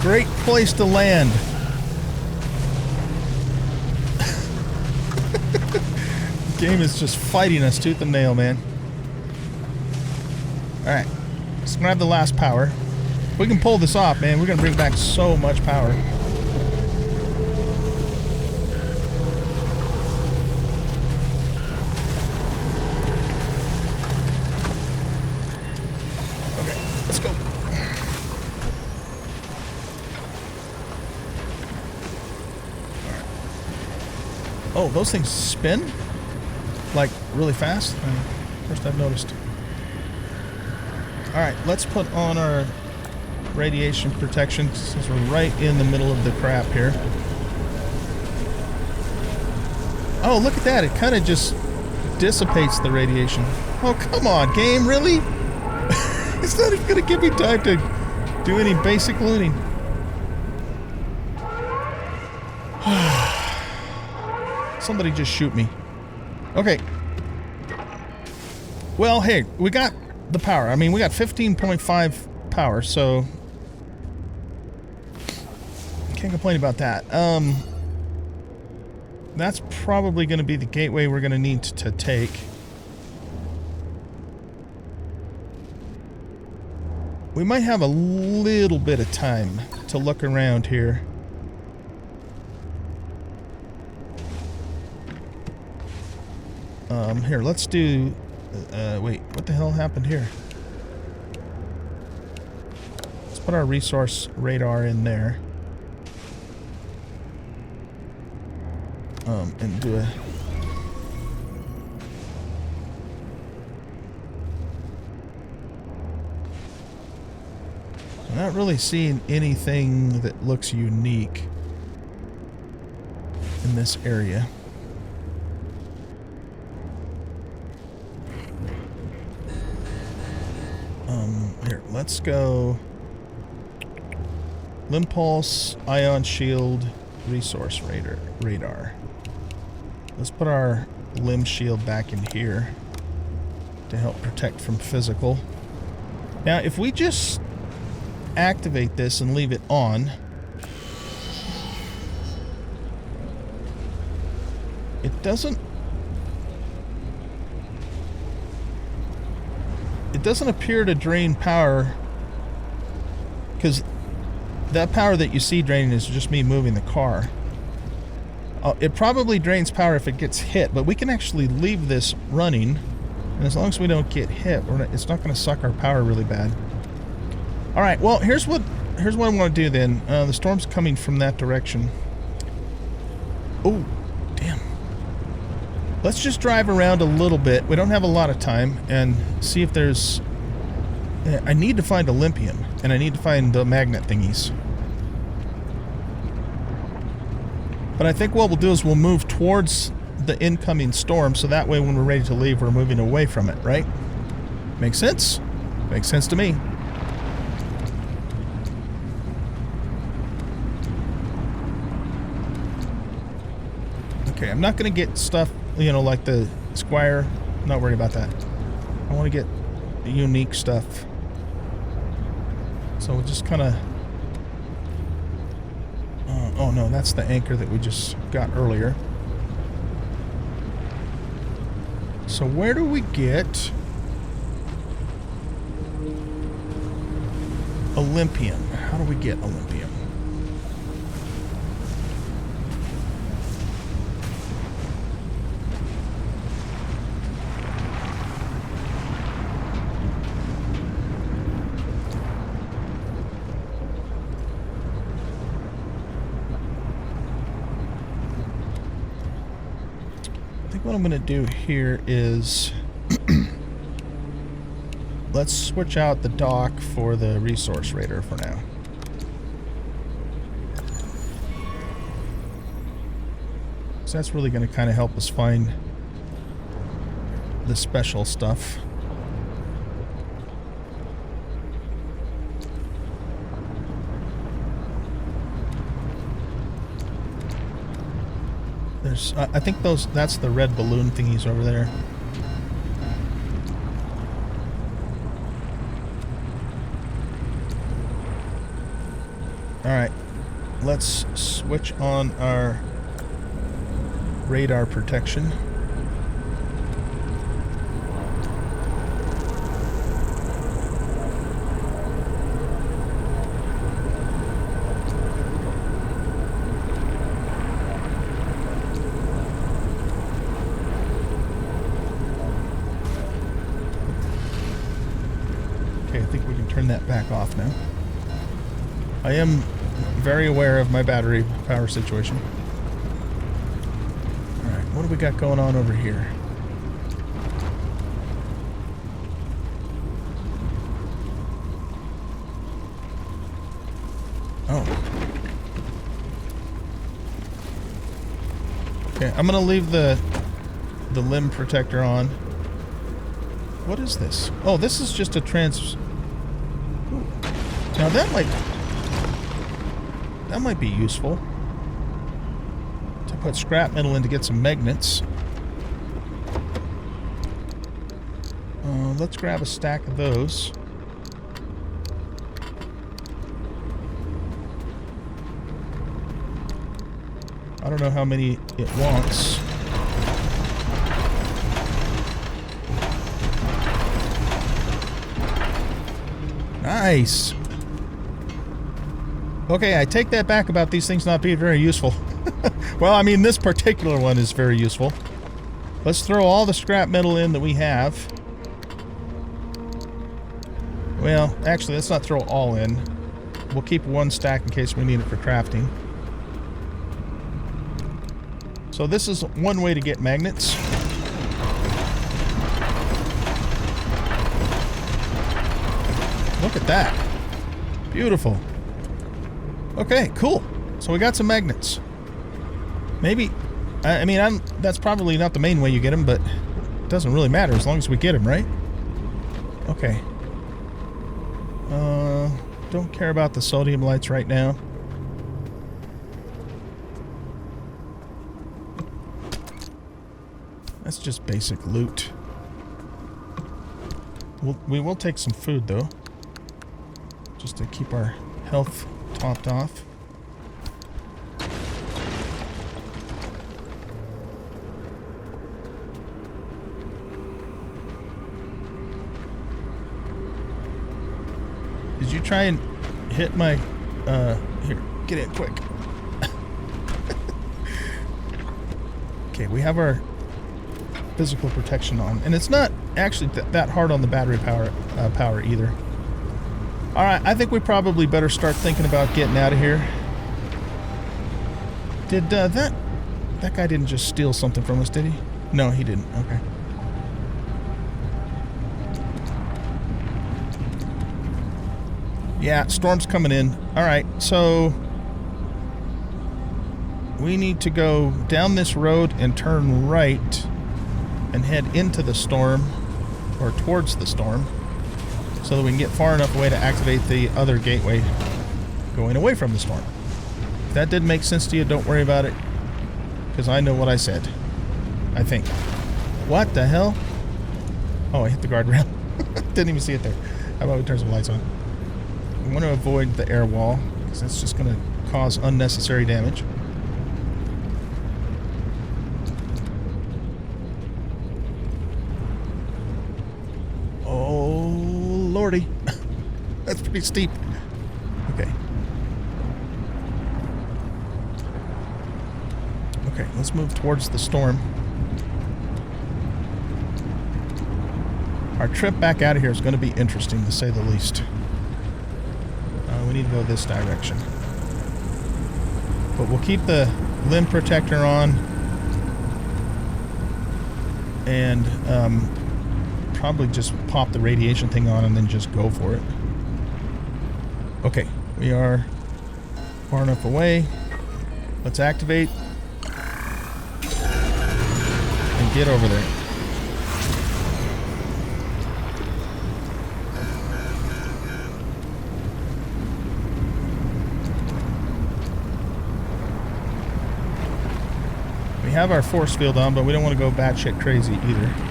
Great place to land. The game is just fighting us tooth and nail, man. Alright. Let's grab the last power. If we can pull this off, man, we're going to bring back so much power. Okay, let's go. Oh, those things spin? Like, really fast? First I've noticed. Alright, let's put on our radiation protection since we're right in the middle of the crap here. Oh, look at that. It kind of just dissipates the radiation. Oh, come on, game, really? It's not even going to give me time to do any basic looting. Somebody just shoot me. Okay. Well, hey, we got the power. I mean, we got 15.5 power, so can't complain about that. That's probably going to be the gateway we're going to need to take. We might have a little bit of time to look around here. Here, let's do... wait, what the hell happened here? Let's put our resource radar in there. And do a... I'm not really seeing anything that looks unique in this area. Here, let's go limb pulse, ion shield, resource radar. Let's put our limb shield back in here to help protect from physical. Now, if we just activate this and leave it on, it doesn't appear to drain power, because that power that you see draining is just me moving the car. It probably drains power if it gets hit, but we can actually leave this running, and as long as we don't get hit, it's not going to suck our power really bad. Alright, well, here's what I want to do then. The storm's coming from that direction. Oh, damn. Let's just drive around a little bit. We don't have a lot of time, and see if there's... I need to find Olympium, and I need to find the magnet thingies. But I think what we'll do is we'll move towards the incoming storm, so that way when we're ready to leave, we're moving away from it, right? Makes sense? Makes sense to me. Okay, I'm not going to get stuff, you know, like the Squire. I'm not worried about that. I want to get the unique stuff. So we'll just kind of... oh no, that's the anchor that we just got earlier. So where do we get Olympium? How do we get Olympium? What I'm going to do here is let's switch out the dock for the resource raider for now. So that's really going to kind of help us find the special stuff. There's, I think that's the red balloon thingies over there. Alright, let's switch on our radar protection. Okay, I think we can turn that back off now. I am very aware of my battery power situation. Alright, what do we got going on over here? Oh. Okay, I'm gonna leave the limb protector on. What is this? Oh, this is just a Ooh. Now that might be useful. To put scrap metal in to get some magnets. Let's grab a stack of those. I don't know how many it wants. Nice. Okay, I take that back about these things not being very useful. Well, I mean, this particular one is very useful. Let's throw all the scrap metal in that we have. Well, actually, let's not throw all in. We'll keep one stack in case we need it for crafting. So this is one way to get magnets. Look at that. Beautiful. Okay, cool. So we got some magnets. Maybe, I mean, that's probably not the main way you get them, but it doesn't really matter as long as we get them, right? Okay. Don't care about the sodium lights right now. That's just basic loot. We will take some food, though. Just to keep our health topped off. Did you try and hit my... here, get in quick. Okay, we have our physical protection on. And it's not actually that hard on the battery power either. Alright, I think we probably better start thinking about getting out of here. Did that guy didn't just steal something from us, did he? No, he didn't. Okay. Yeah, storm's coming in. Alright, so we need to go down this road and turn right and head into the storm, or towards the storm, so that we can get far enough away to activate the other gateway going away from the storm. If that didn't make sense to you, don't worry about it, because I know what I said. I think. What the hell? Oh, I hit the guardrail. Didn't even see it there. How about we turn some lights on? We want to avoid the air wall, because that's just going to cause unnecessary damage. Oh, lordy. That's pretty steep. Okay. Okay, let's move towards the storm. Our trip back out of here is going to be interesting, to say the least. We need to go this direction. But we'll keep the limb protector on. And probably just pop the radiation thing on and then just go for it. Okay, we are far enough away. Let's activate. And get over there. We have our force field on, but we don't want to go batshit crazy either.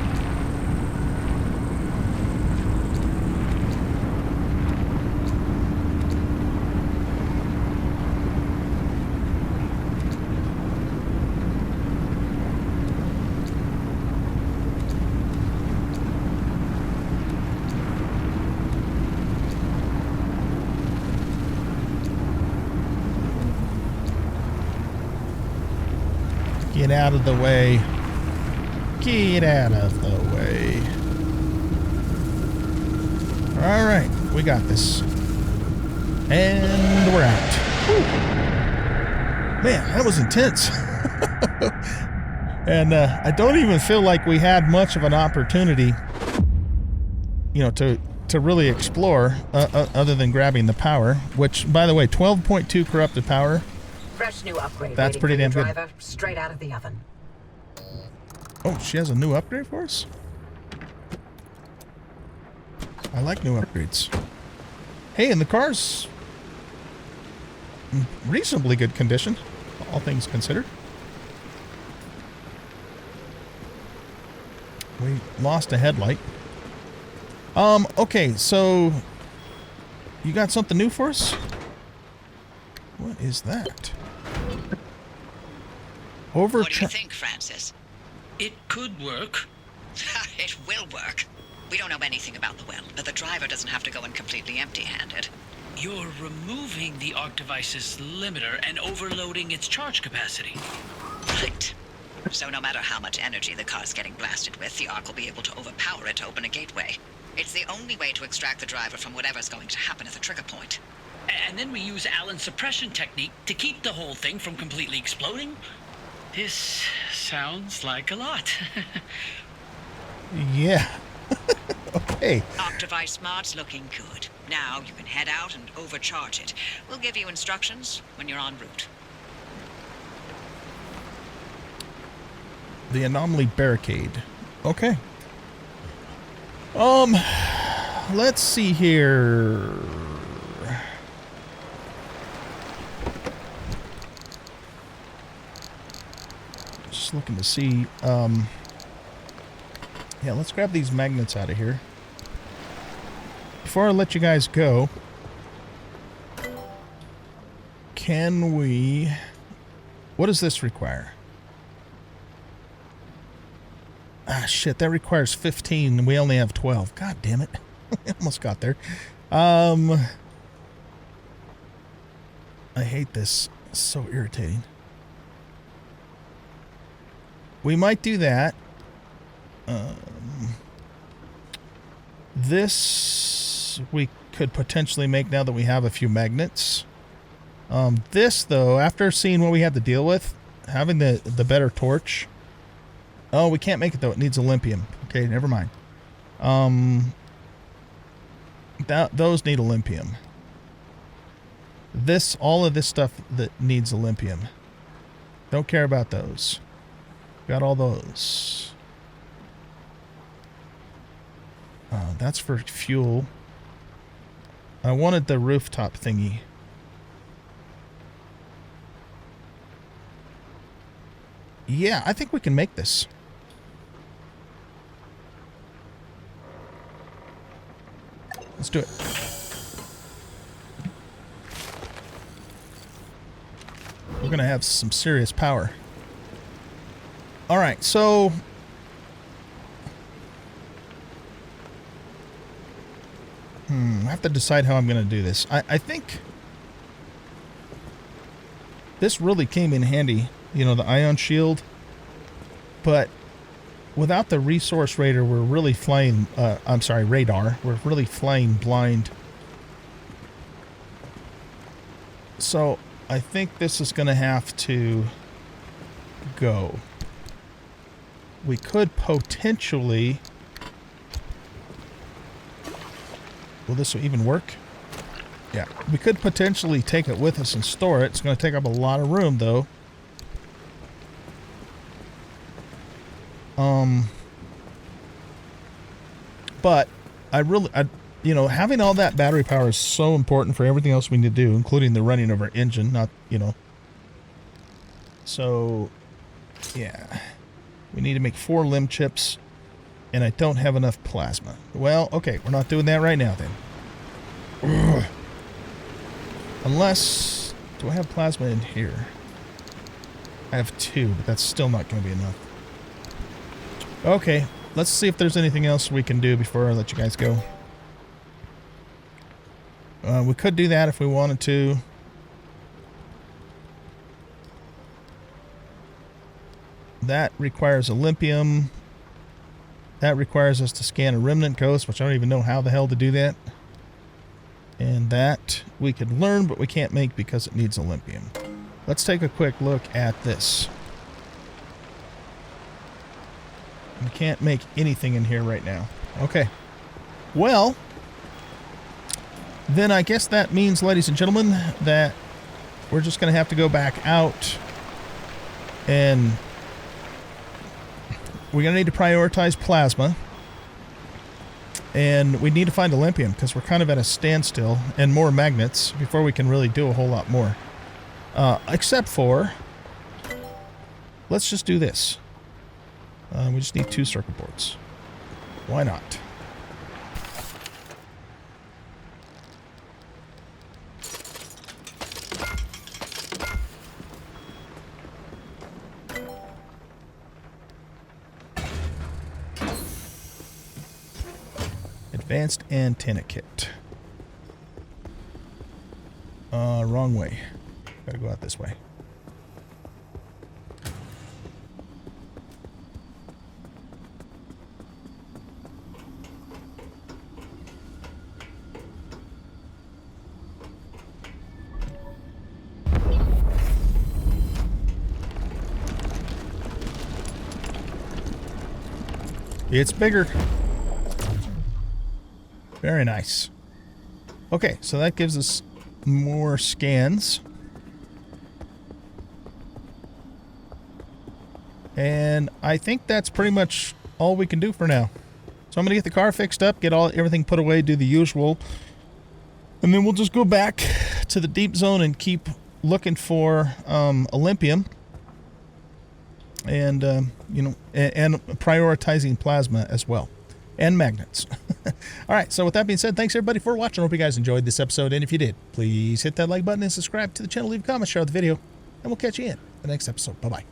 Get out of the way. Get out of the way. All right, we got this. And we're out. Whew. Man, that was intense. And I don't even feel like we had much of an opportunity, you know, to really explore other than grabbing the power, which, by the way, 12.2 corrupted power. Fresh new upgrade. That's pretty damn good. Driver, straight out of the oven. Oh, she has a new upgrade for us? I like new upgrades. Hey, and the car's in reasonably good condition, all things considered. We lost a headlight. Okay, so you got something new for us? What is that? What do you think, Francis? It could work. It will work. We don't know anything about the well, but the driver doesn't have to go in completely empty-handed. You're removing the ARC device's limiter and overloading its charge capacity. Right. So no matter how much energy the car's getting blasted with, the ARC will be able to overpower it to open a gateway. It's the only way to extract the driver from whatever's going to happen at the trigger point. And then we use Allen's suppression technique to keep the whole thing from completely exploding. This sounds like a lot. Yeah. Okay. ARC device smart's looking good. Now you can head out and overcharge it. We'll give you instructions when you're en route. The anomaly barricade. Okay. Let's see here. Just looking to see. Yeah, let's grab these magnets out of here. Before I let you guys go, can we... What does this require? Ah, shit, that requires 15, and we only have 12. God damn it. Almost got there. I hate this. It's so irritating. We might do that. This we could potentially make now that we have a few magnets. This, though, after seeing what we had to deal with, having the better torch... Oh, we can't make it, though. It needs Olympium. Okay, never mind. Those need Olympium. All of this stuff that needs Olympium. Don't care about those. Got all those. That's for fuel. I wanted the rooftop thingy. Yeah, I think we can make this. Let's do it. We're going to have some serious power. All right, so... I have to decide how I'm going to do this. I think this really came in handy, you know, the ion shield. But without the resource radar, we're really flying... radar. We're really flying blind. So I think this is going to have to go. We could potentially Will this even work? Yeah. We could potentially take it with us and store it. It's going to take up a lot of room, though. But you know, having all that battery power is so important for everything else we need to do, including the running of our engine, not, you know. So, yeah. We need to make 4 limb chips, and I don't have enough plasma. Well, okay, we're not doing that right now, then. Ugh. Unless, do I have plasma in here? I have 2, but that's still not going to be enough. Okay, let's see if there's anything else we can do before I let you guys go. We could do that if we wanted to. That requires Olympium. That requires us to scan a remnant ghost, which I don't even know how the hell to do that. And that we could learn, but we can't make because it needs Olympium. Let's take a quick look at this. We can't make anything in here right now. Okay. Well, then I guess that means, ladies and gentlemen, that we're just going to have to go back out, and we're going to need to prioritize plasma, and we need to find Olympium because we're kind of at a standstill, and more magnets before we can really do a whole lot more. Except for, let's just do this. We just need 2 circuit boards. Why not? Advanced antenna kit. Wrong way. Gotta go out this way. It's bigger. Very nice. Okay, so that gives us more scans. And I think that's pretty much all we can do for now. So I'm going to get the car fixed up, get everything put away, do the usual. And then we'll just go back to the deep zone and keep looking for Olympium. And, you know, and prioritizing plasma as well. And magnets. All right, so with that being said, thanks everybody for watching. I hope you guys enjoyed this episode. And if you did, please hit that like button and subscribe to the channel, leave a comment, share the video, and we'll catch you in the next episode. Bye-bye.